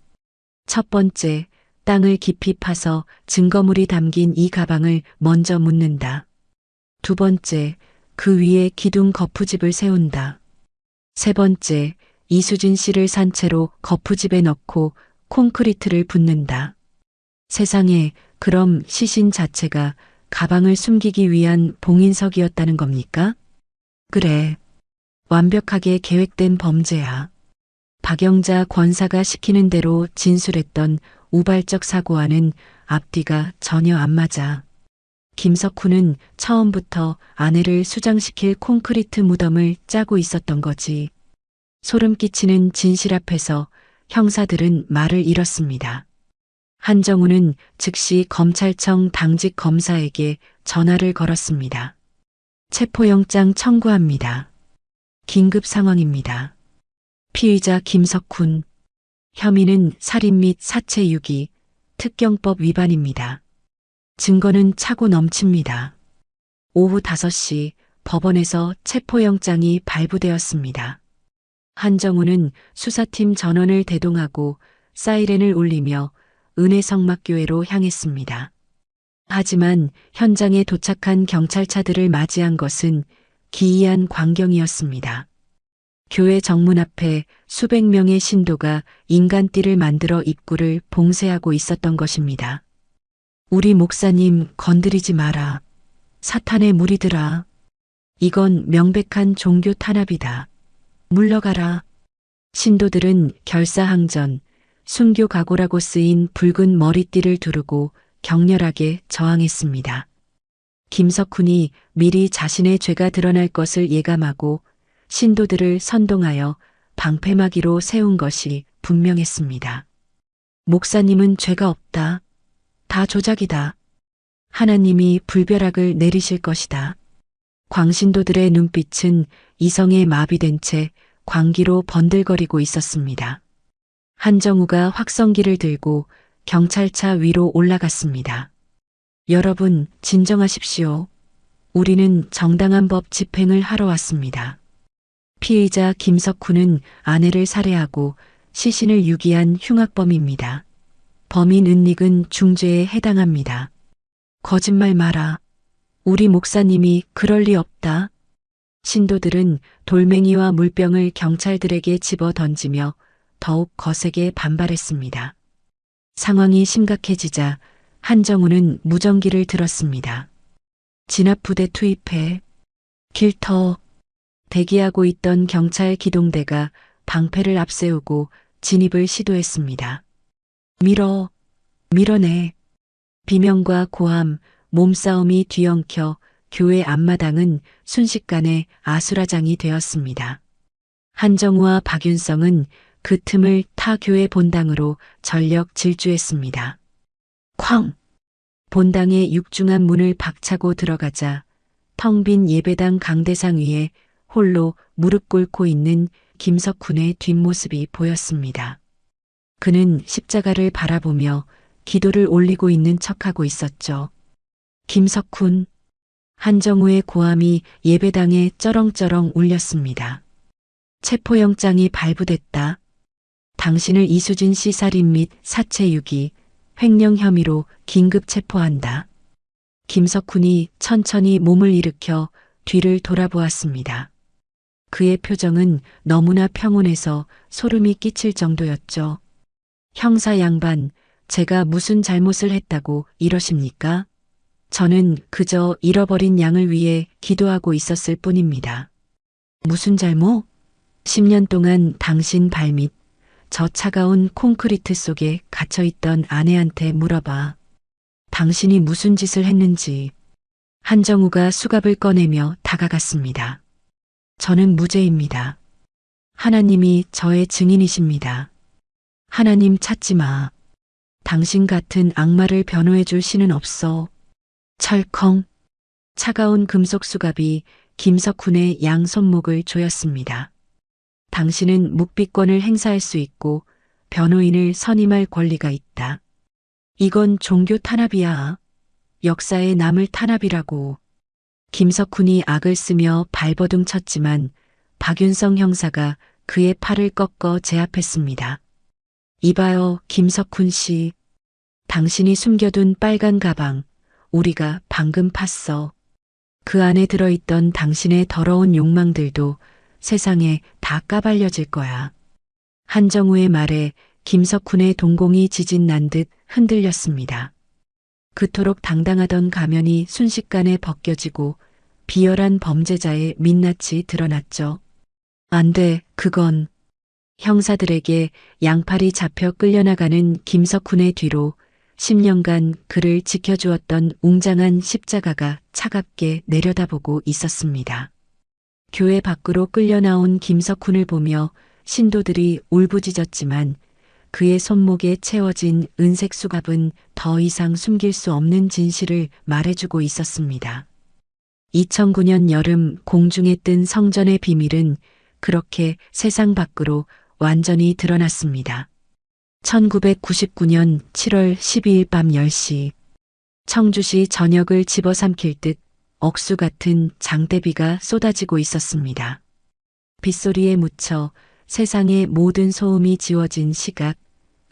첫 번째, 땅을 깊이 파서 증거물이 담긴 이 가방을 먼저 묻는다. 두 번째, 그 위에 기둥 거푸집을 세운다. 세 번째, 이수진 씨를 산채로 거푸집에 넣고 콘크리트를 붓는다. 세상에, 그럼 시신 자체가 가방을 숨기기 위한 봉인석이었다는 겁니까? 그래. 완벽하게 계획된 범죄야. 박영자 권사가 시키는 대로 진술했던 우발적 사고와는 앞뒤가 전혀 안 맞아. 김석훈은 처음부터 아내를 수장시킬 콘크리트 무덤을 짜고 있었던 거지. 소름 끼치는 진실 앞에서 형사들은 말을 잃었습니다. 한정우는 즉시 검찰청 당직 검사에게 전화를 걸었습니다. 체포영장 청구합니다. 긴급 상황입니다. 피의자 김석훈. 혐의는 살인 및 사체 유기, 특경법 위반입니다. 증거는 차고 넘칩니다. 오후 5시 법원에서 체포영장이 발부되었습니다. 한정우는 수사팀 전원을 대동하고 사이렌을 울리며 은혜성막교회로 향했습니다. 하지만 현장에 도착한 경찰차들을 맞이한 것은 기이한 광경이었습니다. 교회 정문 앞에 수백 명의 신도가 인간띠를 만들어 입구를 봉쇄하고 있었던 것입니다. 우리 목사님 건드리지 마라. 사탄의 무리들아. 이건 명백한 종교 탄압이다. 물러가라. 신도들은 결사항전, 순교 각오라고 쓰인 붉은 머리띠를 두르고 격렬하게 저항했습니다. 김석훈이 미리 자신의 죄가 드러날 것을 예감하고 신도들을 선동하여 방패막이로 세운 것이 분명했습니다. 목사님은 죄가 없다. 다 조작이다. 하나님이 불벼락을 내리실 것이다. 광신도들의 눈빛은 이성에 마비된 채 광기로 번들거리고 있었습니다. 한정우가 확성기를 들고 경찰차 위로 올라갔습니다. 여러분, 진정하십시오. 우리는 정당한 법 집행을 하러 왔습니다. 피의자 김석훈은 아내를 살해하고 시신을 유기한 흉악범입니다. 범인 은닉은 중죄에 해당합니다. 거짓말 마라. 우리 목사님이 그럴 리 없다. 신도들은 돌멩이와 물병을 경찰들에게 집어 던지며 더욱 거세게 반발했습니다. 상황이 심각해지자 한정우는 무전기를 들었습니다. 진압부대 투입해. 길터. 대기하고 있던 경찰 기동대가 방패를 앞세우고 진입을 시도했습니다. 밀어내. 비명과 고함, 몸싸움이 뒤엉켜 교회 앞마당은 순식간에 아수라장이 되었습니다. 한정우와 박윤성은 그 틈을 타 교회 본당으로 전력 질주했습니다. 쾅! 본당의 육중한 문을 박차고 들어가자 텅 빈 예배당 강대상 위에 홀로 무릎 꿇고 있는 김석훈의 뒷모습이 보였습니다. 그는 십자가를 바라보며 기도를 올리고 있는 척하고 있었죠. 김석훈. 한정우의 고함이 예배당에 쩌렁쩌렁 울렸습니다. 체포영장이 발부됐다. 당신을 이수진 씨 살인 및 사체 유기, 횡령 혐의로 긴급 체포한다. 김석훈이 천천히 몸을 일으켜 뒤를 돌아보았습니다. 그의 표정은 너무나 평온해서 소름이 끼칠 정도였죠. 형사 양반, 제가 무슨 잘못을 했다고 이러십니까? 저는 그저 잃어버린 양을 위해 기도하고 있었을 뿐입니다. 무슨 잘못? 10년 동안 당신 발밑, 저 차가운 콘크리트 속에 갇혀있던 아내한테 물어봐. 당신이 무슨 짓을 했는지. 한정우가 수갑을 꺼내며 다가갔습니다. 저는 무죄입니다. 하나님이 저의 증인이십니다. 하나님 찾지 마. 당신 같은 악마를 변호해 줄 신은 없어. 철컹. 차가운 금속 수갑이 김석훈의 양 손목을 조였습니다. 당신은 묵비권을 행사할 수 있고 변호인을 선임할 권리가 있다. 이건 종교 탄압이야. 역사에 남을 탄압이라고. 김석훈이 악을 쓰며 발버둥 쳤지만 박윤성 형사가 그의 팔을 꺾어 제압했습니다. 이봐요, 김석훈 씨. 당신이 숨겨둔 빨간 가방, 우리가 방금 팠어. 그 안에 들어있던 당신의 더러운 욕망들도 세상에 다 까발려질 거야. 한정우의 말에 김석훈의 동공이 지진 난 듯 흔들렸습니다. 그토록 당당하던 가면이 순식간에 벗겨지고 비열한 범죄자의 민낯이 드러났죠. 안 돼, 그건. 형사들에게 양팔이 잡혀 끌려나가는 김석훈의 뒤로 10년간 그를 지켜주었던 웅장한 십자가가 차갑게 내려다보고 있었습니다. 교회 밖으로 끌려나온 김석훈을 보며 신도들이 울부짖었지만 그의 손목에 채워진 은색 수갑은 더 이상 숨길 수 없는 진실을 말해주고 있었습니다. 2009년 여름 공중에 뜬 성전의 비밀은 그렇게 세상 밖으로 완전히 드러났습니다. 1999년 7월 12일 밤 10시 청주시 전역을 집어삼킬 듯 억수 같은 장대비가 쏟아지고 있었습니다. 빗소리에 묻혀 세상의 모든 소음이 지워진 시각,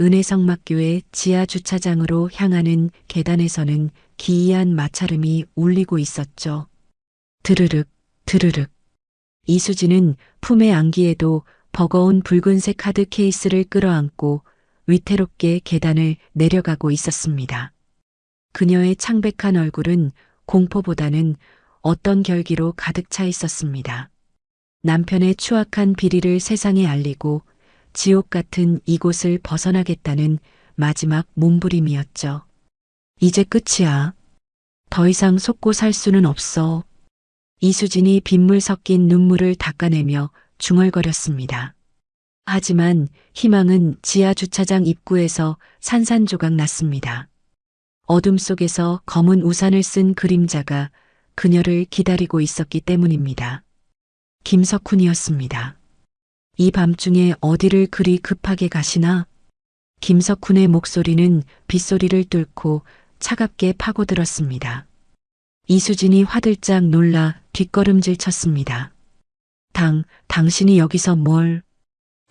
은혜성막교회 지하 주차장으로 향하는 계단에서는 기이한 마찰음이 울리고 있었죠. 드르륵, 드르륵. 이수진은 품에 안기에도 버거운 붉은색 카드 케이스를 끌어안고 위태롭게 계단을 내려가고 있었습니다. 그녀의 창백한 얼굴은 공포보다는 어떤 결기로 가득 차 있었습니다. 남편의 추악한 비리를 세상에 알리고 지옥 같은 이곳을 벗어나겠다는 마지막 몸부림이었죠. 이제 끝이야. 더 이상 속고 살 수는 없어. 이수진이 빗물 섞인 눈물을 닦아내며 중얼거렸습니다. 하지만 희망은 지하 주차장 입구에서 산산조각 났습니다. 어둠 속에서 검은 우산을 쓴 그림자가 그녀를 기다리고 있었기 때문입니다. 김석훈이었습니다. 이 밤중에 어디를 그리 급하게 가시나? 김석훈의 목소리는 빗소리를 뚫고 차갑게 파고들었습니다. 이수진이 화들짝 놀라 뒷걸음질 쳤습니다. 당신이 여기서 뭘?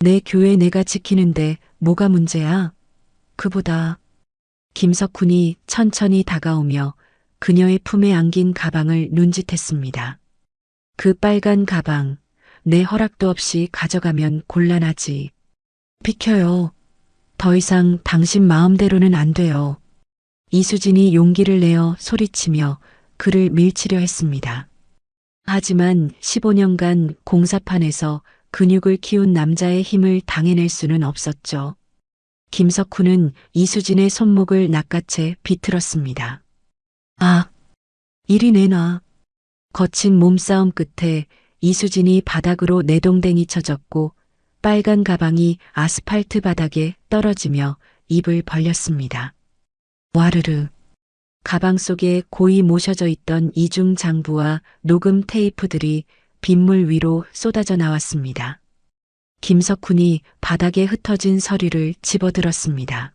내 교회 내가 지키는데 뭐가 문제야? 그보다 김석훈이 천천히 다가오며 그녀의 품에 안긴 가방을 눈짓했습니다. 그 빨간 가방, 내 허락도 없이 가져가면 곤란하지. 비켜요. 더 이상 당신 마음대로는 안 돼요. 이수진이 용기를 내어 소리치며 그를 밀치려 했습니다. 하지만 15년간 공사판에서 근육을 키운 남자의 힘을 당해낼 수는 없었죠. 김석훈은 이수진의 손목을 낚아채 비틀었습니다. 아, 이리 내놔. 거친 몸싸움 끝에 이수진이 바닥으로 내동댕이 쳐졌고 빨간 가방이 아스팔트 바닥에 떨어지며 입을 벌렸습니다. 와르르. 가방 속에 고이 모셔져 있던 이중 장부와 녹음 테이프들이 빗물 위로 쏟아져 나왔습니다. 김석훈이 바닥에 흩어진 서류를 집어들었습니다.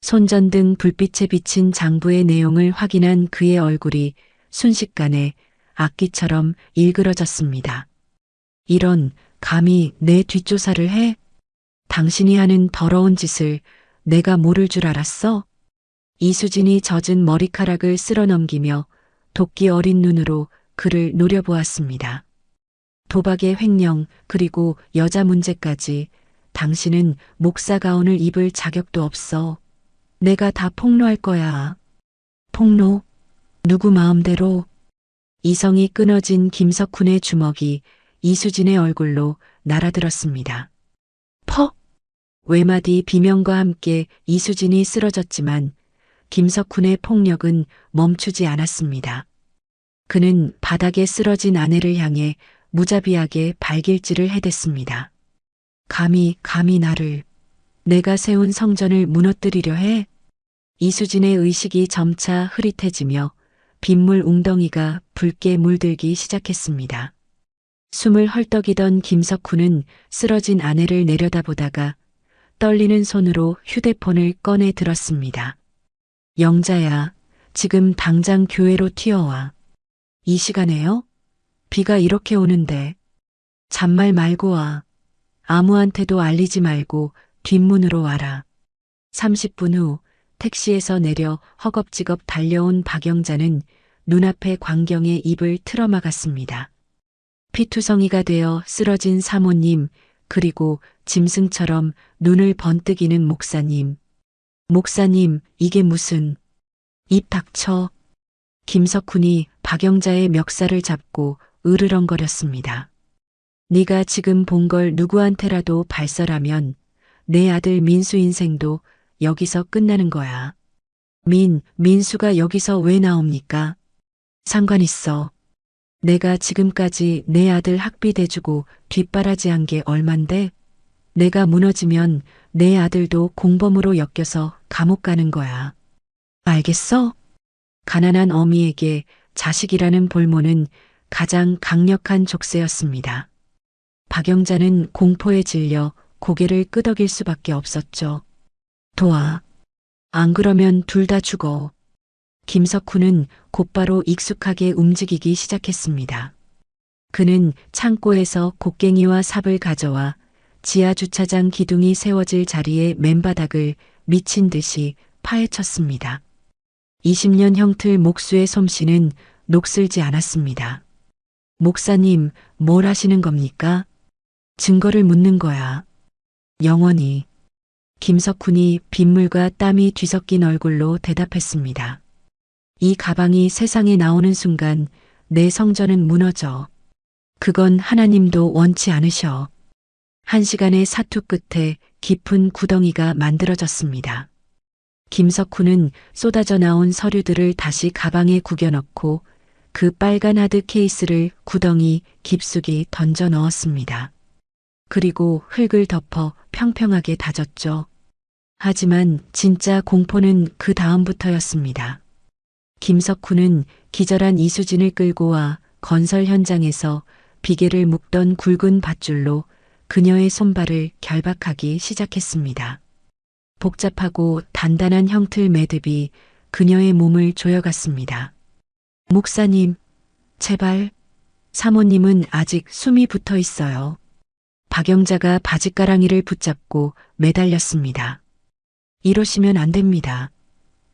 손전등 불빛에 비친 장부의 내용을 확인한 그의 얼굴이 순식간에 악기처럼 일그러졌습니다. 이런, 감히 내 뒷조사를 해? 당신이 하는 더러운 짓을 내가 모를 줄 알았어? 이수진이 젖은 머리카락을 쓸어넘기며 도끼 어린 눈으로 그를 노려보았습니다. 도박의 횡령 그리고 여자 문제까지 당신은 목사 가운을 입을 자격도 없어. 내가 다 폭로할 거야. 폭로? 누구 마음대로? 이성이 끊어진 김석훈의 주먹이 이수진의 얼굴로 날아들었습니다. 퍽! 외마디 비명과 함께 이수진이 쓰러졌지만 김석훈의 폭력은 멈추지 않았습니다. 그는 바닥에 쓰러진 아내를 향해 무자비하게 발길질을 해댔습니다. 감히 나를, 내가 세운 성전을 무너뜨리려 해? 이수진의 의식이 점차 흐릿해지며 빗물 웅덩이가 붉게 물들기 시작했습니다. 숨을 헐떡이던 김석훈은 쓰러진 아내를 내려다보다가 떨리는 손으로 휴대폰을 꺼내 들었습니다. 영자야, 지금 당장 교회로 튀어와. 이 시간에요? 비가 이렇게 오는데. 잔말 말고 와. 아무한테도 알리지 말고 뒷문으로 와라. 30분 후 택시에서 내려 허겁지겁 달려온 박영자는 눈앞의 광경에 입을 틀어막았습니다. 피투성이가 되어 쓰러진 사모님, 그리고 짐승처럼 눈을 번뜩이는 목사님. 목사님, 이게 무슨... 입 닥쳐. 김석훈이 박영자의 멱살을 잡고 으르렁거렸습니다. 네가 지금 본 걸 누구한테라도 발설하면 내 아들 민수 인생도 여기서 끝나는 거야. 민수가 여기서 왜 나옵니까? 상관 있어. 내가 지금까지 내 아들 학비 대주고 뒷바라지한 게 얼만데? 내가 무너지면 내 아들도 공범으로 엮여서 감옥 가는 거야. 알겠어? 가난한 어미에게 자식이라는 볼모는 가장 강력한 족쇄였습니다. 박영자는 공포에 질려 고개를 끄덕일 수밖에 없었죠. 도와. 안 그러면 둘 다 죽어. 김석훈은 곧바로 익숙하게 움직이기 시작했습니다. 그는 창고에서 곡괭이와 삽을 가져와 지하 주차장 기둥이 세워질 자리에 맨바닥을 미친 듯이 파헤쳤습니다. 20년 형틀 목수의 솜씨는 녹슬지 않았습니다. 목사님, 뭘 하시는 겁니까? 증거를 묻는 거야. 영원히. 김석훈이 빗물과 땀이 뒤섞인 얼굴로 대답했습니다. 이 가방이 세상에 나오는 순간 내 성전은 무너져. 그건 하나님도 원치 않으셔. 1시간의 사투 끝에 깊은 구덩이가 만들어졌습니다. 김석훈은 쏟아져 나온 서류들을 다시 가방에 구겨 넣고 그 빨간 하드 케이스를 구덩이 깊숙이 던져 넣었습니다. 그리고 흙을 덮어 평평하게 다졌죠. 하지만 진짜 공포는 그 다음부터였습니다. 김석훈은 기절한 이수진을 끌고 와 건설 현장에서 비계를 묶던 굵은 밧줄로 그녀의 손발을 결박하기 시작했습니다. 복잡하고 단단한 형틀 매듭이 그녀의 몸을 조여갔습니다. 목사님, 제발. 사모님은 아직 숨이 붙어 있어요. 박영자가 바짓가랑이를 붙잡고 매달렸습니다. 이러시면 안 됩니다.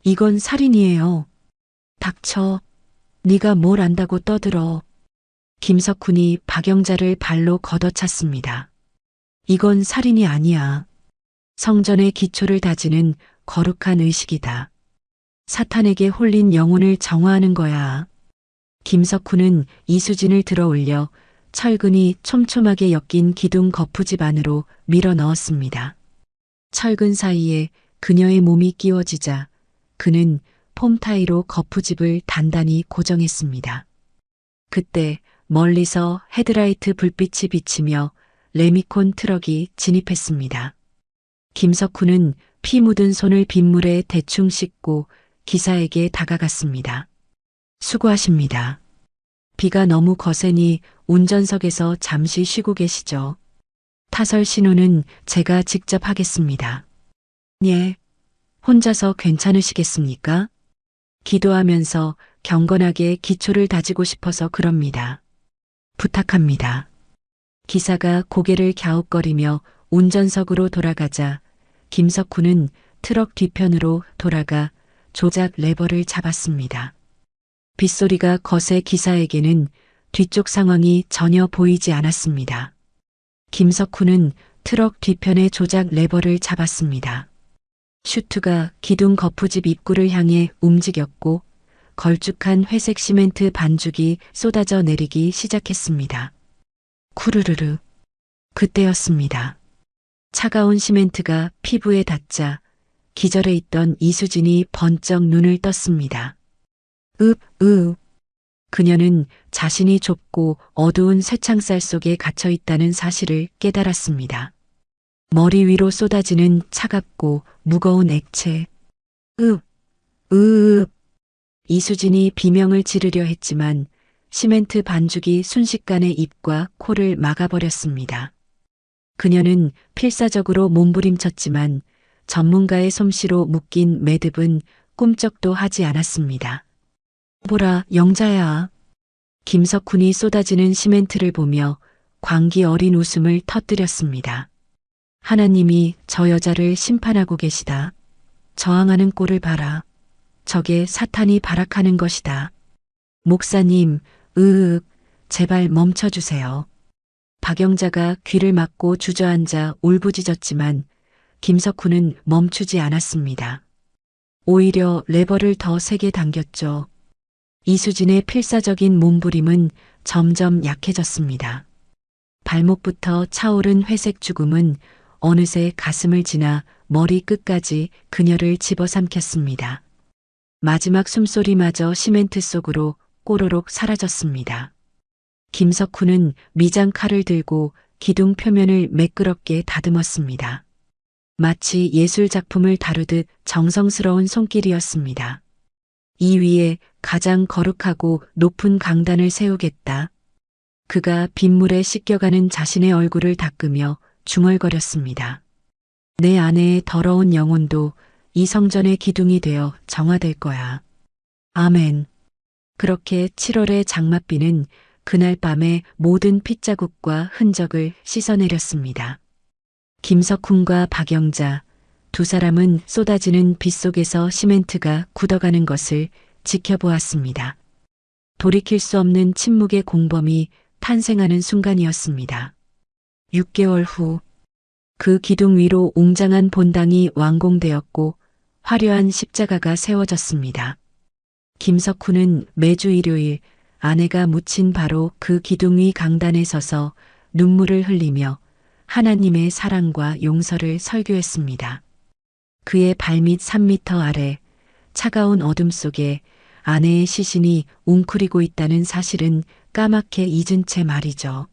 이건 살인이에요. 닥쳐. 네가 뭘 안다고 떠들어. 김석훈이 박영자를 발로 걷어찼습니다. 이건 살인이 아니야. 성전의 기초를 다지는 거룩한 의식이다. 사탄에게 홀린 영혼을 정화하는 거야. 김석훈은 이수진을 들어 올려 철근이 촘촘하게 엮인 기둥 거푸집 안으로 밀어 넣었습니다. 철근 사이에 그녀의 몸이 끼워지자 그는 폼타이로 거푸집을 단단히 고정했습니다. 그때 멀리서 헤드라이트 불빛이 비치며 레미콘 트럭이 진입했습니다. 김석훈은 피 묻은 손을 빗물에 대충 씻고 기사에게 다가갔습니다. 수고하십니다. 비가 너무 거세니 운전석에서 잠시 쉬고 계시죠. 타설 신호는 제가 직접 하겠습니다. 예. 혼자서 괜찮으시겠습니까? 기도하면서 경건하게 기초를 다지고 싶어서 그럽니다. 부탁합니다. 기사가 고개를 갸웃거리며 운전석으로 돌아가자 김석훈은 트럭 뒤편으로 돌아가 조작 레버를 잡았습니다. 빗소리가 거세 기사에게는 뒤쪽 상황이 전혀 보이지 않았습니다. 김석훈은 트럭 뒤편의 조작 레버를 잡았습니다. 슈트가 기둥 거푸집 입구를 향해 움직였고 걸쭉한 회색 시멘트 반죽이 쏟아져 내리기 시작했습니다. 쿠르르르. 그때였습니다. 차가운 시멘트가 피부에 닿자 기절해 있던 이수진이 번쩍 눈을 떴습니다. 그녀는 자신이 좁고 어두운 쇠창살 속에 갇혀 있다는 사실을 깨달았습니다. 머리 위로 쏟아지는 차갑고 무거운 액체. 이수진이 비명을 지르려 했지만 시멘트 반죽이 순식간에 입과 코를 막아버렸습니다. 그녀는 필사적으로 몸부림쳤지만 전문가의 솜씨로 묶인 매듭은 꿈쩍도 하지 않았습니다. 보라, 영자야. 김석훈이 쏟아지는 시멘트를 보며 광기 어린 웃음을 터뜨렸습니다. 하나님이 저 여자를 심판하고 계시다. 저항하는 꼴을 봐라. 저게 사탄이 발악하는 것이다. 목사님, 제발 멈춰주세요. 박영자가 귀를 막고 주저앉아 울부짖었지만 김석훈은 멈추지 않았습니다. 오히려 레버를 더 세게 당겼죠. 이수진의 필사적인 몸부림은 점점 약해졌습니다. 발목부터 차오른 회색 죽음은 어느새 가슴을 지나 머리 끝까지 그녀를 집어삼켰습니다. 마지막 숨소리마저 시멘트 속으로 꼬로록 사라졌습니다. 김석훈은 미장 칼을 들고 기둥 표면을 매끄럽게 다듬었습니다. 마치 예술 작품을 다루듯 정성스러운 손길이었습니다. 이 위에 가장 거룩하고 높은 강단을 세우겠다. 그가 빗물에 씻겨가는 자신의 얼굴을 닦으며 중얼거렸습니다. 내 아내의 더러운 영혼도 이 성전의 기둥이 되어 정화될 거야. 아멘. 그렇게 7월의 장맛비는 그날 밤의 모든 핏자국과 흔적을 씻어내렸습니다. 김석훈과 박영자 두 사람은 쏟아지는 빗속에서 시멘트가 굳어가는 것을 지켜보았습니다. 돌이킬 수 없는 침묵의 공범이 탄생하는 순간이었습니다. 6개월 후 그 기둥 위로 웅장한 본당이 완공되었고 화려한 십자가가 세워졌습니다. 김석훈은 매주 일요일 아내가 묻힌 바로 그 기둥 위 강단에 서서 눈물을 흘리며 하나님의 사랑과 용서를 설교했습니다. 그의 발밑 3미터 아래 차가운 어둠 속에 아내의 시신이 웅크리고 있다는 사실은 까맣게 잊은 채 말이죠.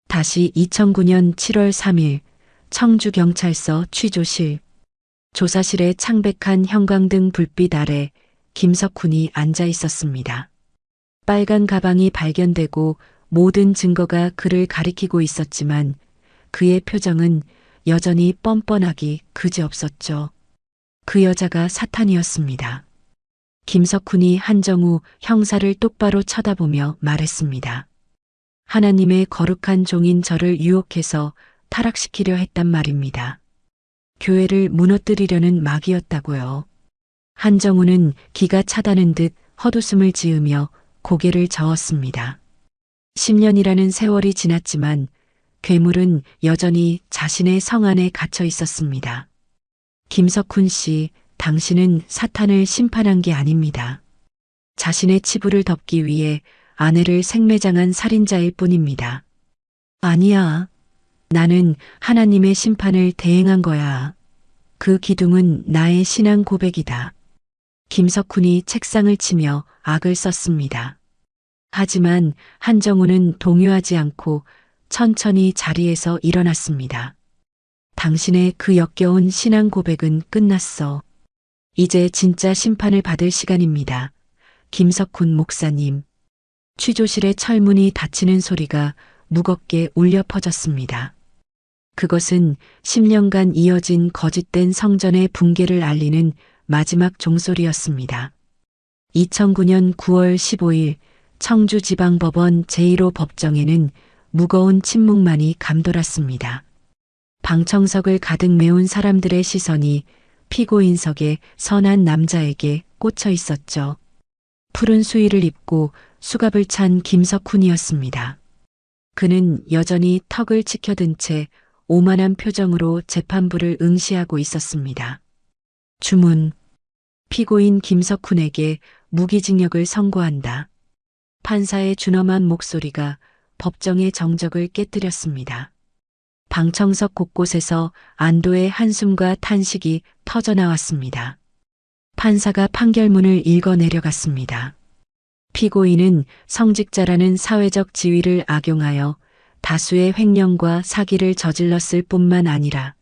다시 2009년 7월 3일 청주경찰서 취조실. 조사실의 창백한 형광등 불빛 아래 김석훈이 앉아 있었습니다. 빨간 가방이 발견되고 모든 증거가 그를 가리키고 있었지만 그의 표정은 여전히 뻔뻔하기 그지없었죠. 그 여자가 사탄이었습니다. 김석훈이 한정우 형사를 똑바로 쳐다보며 말했습니다. 하나님의 거룩한 종인 저를 유혹해서 타락시키려 했단 말입니다. 교회를 무너뜨리려는 마귀였다고요. 한정우는 기가 차다는 듯 헛웃음을 지으며 고개를 저었습니다. 10년이라는 세월이 지났지만 괴물은 여전히 자신의 성 안에 갇혀 있었습니다. 김석훈 씨, 당신은 사탄을 심판한 게 아닙니다. 자신의 치부를 덮기 위해 아내를 생매장한 살인자일 뿐입니다. 아니야. 나는 하나님의 심판을 대행한 거야. 그 기둥은 나의 신앙 고백이다. 김석훈이 책상을 치며 악을 썼습니다. 하지만 한정우는 동요하지 않고 천천히 자리에서 일어났습니다. 당신의 그 역겨운 신앙 고백은 끝났어. 이제 진짜 심판을 받을 시간입니다. 김석훈 목사님. 취조실의 철문이 닫히는 소리가 무겁게 울려 퍼졌습니다. 그것은 10년간 이어진 거짓된 성전의 붕괴를 알리는 마지막 종소리였습니다. 2009년 9월 15일 청주지방법원 제1호 법정에는 무거운 침묵만이 감돌았습니다. 방청석을 가득 메운 사람들의 시선이 피고인석의 선한 남자에게 꽂혀 있었죠. 푸른 수의를 입고 수갑을 찬 김석훈이었습니다. 그는 여전히 턱을 치켜든 채 오만한 표정으로 재판부를 응시하고 있었습니다. 주문. 피고인 김석훈에게 무기징역을 선고한다. 판사의 준엄한 목소리가 법정의 정적을 깨뜨렸습니다. 방청석 곳곳에서 안도의 한숨과 탄식이 터져나왔습니다. 판사가 판결문을 읽어 내려갔습니다. 피고인은 성직자라는 사회적 지위를 악용하여 다수의 횡령과 사기를 저질렀을 뿐만 아니라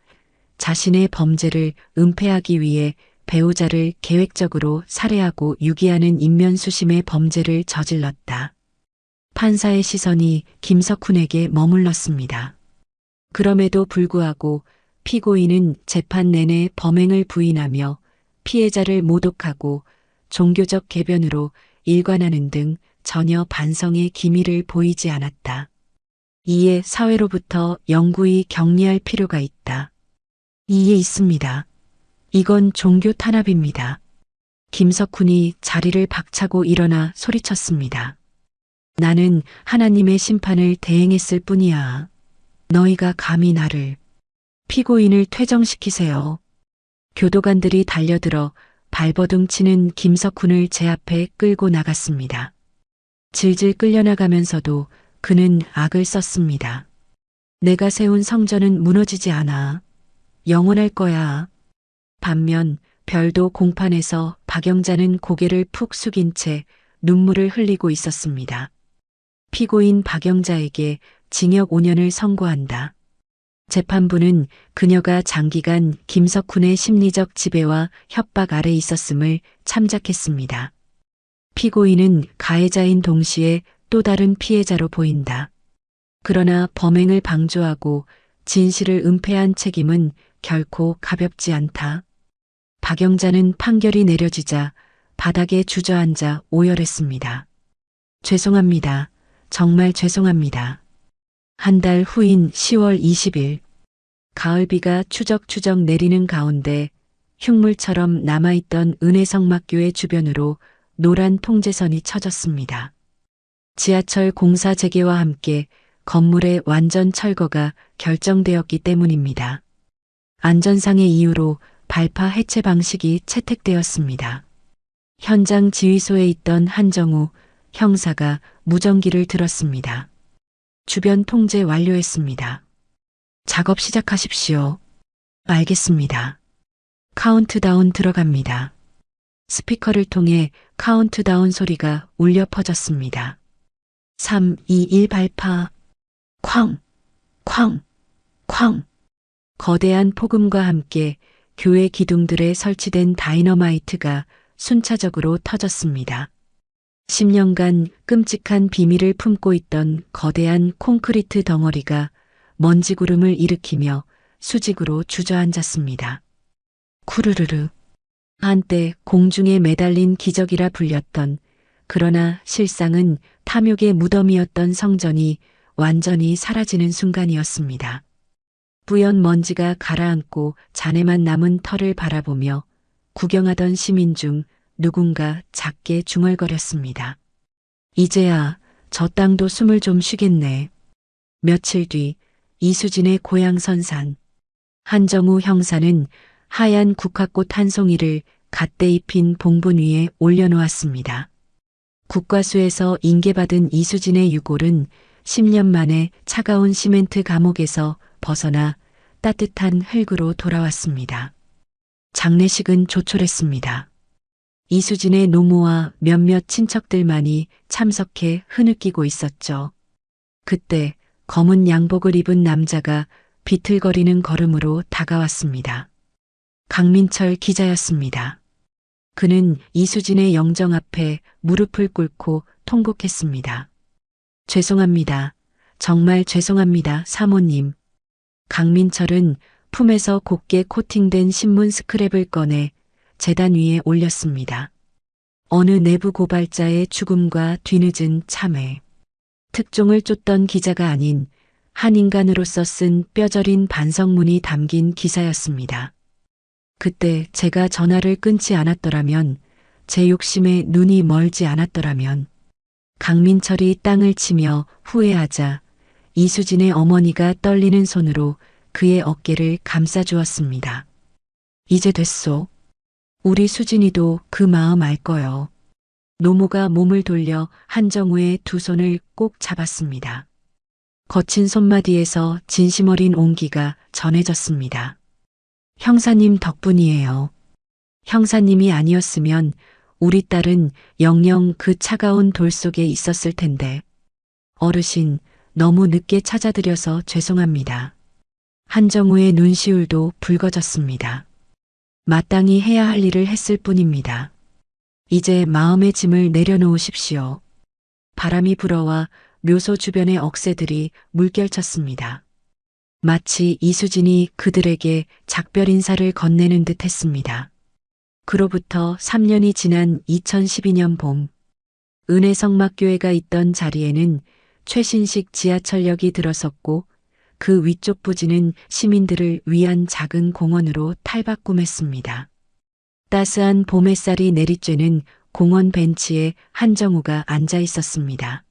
자신의 범죄를 은폐하기 위해 배우자를 계획적으로 살해하고 유기하는 인면수심의 범죄를 저질렀다. 판사의 시선이 김석훈에게 머물렀습니다. 그럼에도 불구하고 피고인은 재판 내내 범행을 부인하며 피해자를 모독하고 종교적 궤변으로 일관하는 등 전혀 반성의 기미를 보이지 않았다. 이에 사회로부터 영구히 격리할 필요가 있다. 이에 있습니다. 이건 종교 탄압입니다. 김석훈이 자리를 박차고 일어나 소리쳤습니다. 나는 하나님의 심판을 대행했을 뿐이야. 너희가 감히 나를. 피고인을 퇴정시키세요. 교도관들이 달려들어 발버둥 치는 김석훈을 제 앞에 끌고 나갔습니다. 질질 끌려나가면서도 그는 악을 썼습니다. 내가 세운 성전은 무너지지 않아. 영원할 거야. 반면 별도 공판에서 박영자는 고개를 푹 숙인 채 눈물을 흘리고 있었습니다. 피고인 박영자에게 징역 5년을 선고한다. 재판부는 그녀가 장기간 김석훈의 심리적 지배와 협박 아래 있었음을 참작했습니다. 피고인은 가해자인 동시에 또 다른 피해자로 보인다. 그러나 범행을 방조하고 진실을 은폐한 책임은 결코 가볍지 않다. 박영자는 판결이 내려지자 바닥에 주저앉아 오열했습니다. 죄송합니다. 정말 죄송합니다. 한 달 후인 10월 20일, 가을비가 추적추적 내리는 가운데 흉물처럼 남아있던 은혜성막교회 주변으로 노란 통제선이 쳐졌습니다. 지하철 공사 재개와 함께 건물의 완전 철거가 결정되었기 때문입니다. 안전상의 이유로 발파 해체 방식이 채택되었습니다. 현장 지휘소에 있던 한정우 형사가 무전기를 들었습니다. 주변 통제 완료했습니다. 작업 시작하십시오. 알겠습니다. 카운트다운 들어갑니다. 스피커를 통해 카운트다운 소리가 울려 퍼졌습니다. 3, 2, 1 발파. 쾅, 쾅, 쾅. 거대한 폭음과 함께 교회 기둥들에 설치된 다이너마이트가 순차적으로 터졌습니다. 10년간 끔찍한 비밀을 품고 있던 거대한 콘크리트 덩어리가 먼지 구름을 일으키며 수직으로 주저앉았습니다. 쿠르르르. 한때 공중에 매달린 기적이라 불렸던, 그러나 실상은 탐욕의 무덤이었던 성전이 완전히 사라지는 순간이었습니다. 뿌연 먼지가 가라앉고 잔해만 남은 털을 바라보며 구경하던 시민 중 누군가 작게 중얼거렸습니다. 이제야 저 땅도 숨을 좀 쉬겠네. 며칠 뒤 이수진의 고향 선산. 한정우 형사는 하얀 국화꽃 한 송이를 갓대 입힌 봉분 위에 올려놓았습니다. 국과수에서 인계받은 이수진의 유골은 10년 만에 차가운 시멘트 감옥에서 벗어나 따뜻한 흙으로 돌아왔습니다. 장례식은 조촐했습니다. 이수진의 노모와 몇몇 친척들만이 참석해 흐느끼고 있었죠. 그때 검은 양복을 입은 남자가 비틀거리는 걸음으로 다가왔습니다. 강민철 기자였습니다. 그는 이수진의 영정 앞에 무릎을 꿇고 통곡했습니다. 죄송합니다. 정말 죄송합니다, 사모님. 강민철은 품에서 곱게 코팅된 신문 스크랩을 꺼내 재단 위에 올렸습니다. 어느 내부 고발자의 죽음과 뒤늦은 참회. 특종을 쫓던 기자가 아닌 한 인간으로서 쓴 뼈저린 반성문이 담긴 기사였습니다. 그때 제가 전화를 끊지 않았더라면, 제 욕심에 눈이 멀지 않았더라면. 강민철이 땅을 치며 후회하자 이수진의 어머니가 떨리는 손으로 그의 어깨를 감싸주었습니다. 이제 됐소. 우리 수진이도 그 마음 알 거요. 노모가 몸을 돌려 한정우의 두 손을 꼭 잡았습니다. 거친 손마디에서 진심 어린 온기가 전해졌습니다. 형사님 덕분이에요. 형사님이 아니었으면 우리 딸은 영영 그 차가운 돌 속에 있었을 텐데. 어르신, 너무 늦게 찾아드려서 죄송합니다. 한정우의 눈시울도 붉어졌습니다. 마땅히 해야 할 일을 했을 뿐입니다. 이제 마음의 짐을 내려놓으십시오. 바람이 불어와 묘소 주변의 억새들이 물결쳤습니다. 마치 이수진이 그들에게 작별 인사를 건네는 듯 했습니다. 그로부터 3년이 지난 2012년 봄, 은혜성막교회가 있던 자리에는 최신식 지하철역이 들어섰고 그 위쪽 부지는 시민들을 위한 작은 공원으로 탈바꿈했습니다. 따스한 봄 햇살이 내리쬐는 공원 벤치에 한정우가 앉아 있었습니다.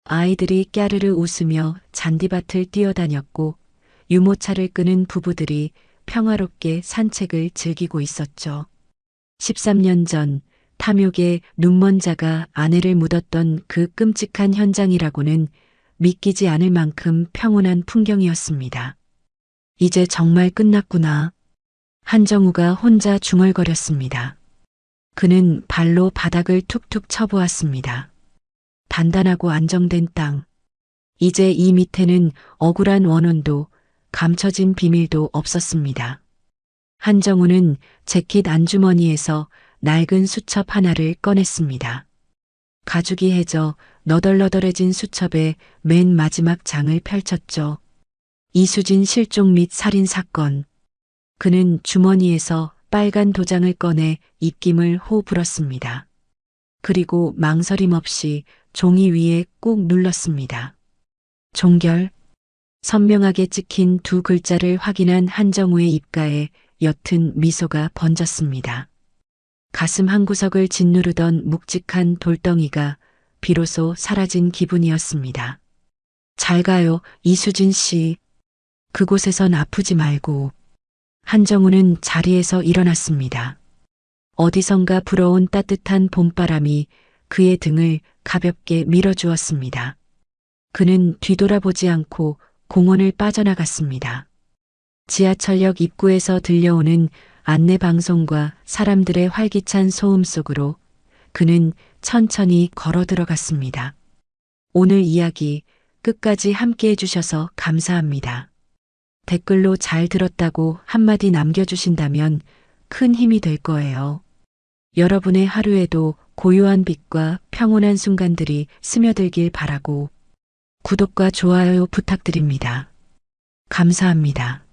아이들이 까르르 웃으며 잔디밭을 뛰어다녔고 유모차를 끄는 부부들이 평화롭게 산책을 즐기고 있었죠. 13년 전 탐욕의 눈먼 자가 아내를 묻었던 그 끔찍한 현장이라고는 믿기지 않을 만큼 평온한 풍경이었습니다. 이제 정말 끝났구나. 한정우가 혼자 중얼거렸습니다. 그는 발로 바닥을 툭툭 쳐보았습니다. 단단하고 안정된 땅. 이제 이 밑에는 억울한 원혼도 감춰진 비밀도 없었습니다. 한정우는 재킷 안주머니에서 낡은 수첩 하나를 꺼냈습니다. 가죽이 해져 너덜너덜해진 수첩의 맨 마지막 장을 펼쳤죠. 이수진 실종 및 살인 사건. 그는 주머니에서 빨간 도장을 꺼내 입김을 호 불었습니다. 그리고 망설임 없이 종이 위에 꾹 눌렀습니다. 종결. 선명하게 찍힌 두 글자를 확인한 한정우의 입가에 옅은 미소가 번졌습니다. 가슴 한구석을 짓누르던 묵직한 돌덩이가 비로소 사라진 기분이었습니다. 잘 가요, 이수진 씨. 그곳에선 아프지 말고. 한정우는 자리에서 일어났습니다. 어디선가 불어온 따뜻한 봄바람이 그의 등을 가볍게 밀어주었습니다. 그는 뒤돌아보지 않고 공원을 빠져나갔습니다. 지하철역 입구에서 들려오는 안내 방송과 사람들의 활기찬 소음 속으로 그는 천천히 걸어 들어갔습니다. 오늘 이야기 끝까지 함께 해주셔서 감사합니다. 댓글로 잘 들었다고 한마디 남겨주신다면 큰 힘이 될 거예요. 여러분의 하루에도 고요한 빛과 평온한 순간들이 스며들길 바라고 구독과 좋아요 부탁드립니다. 감사합니다.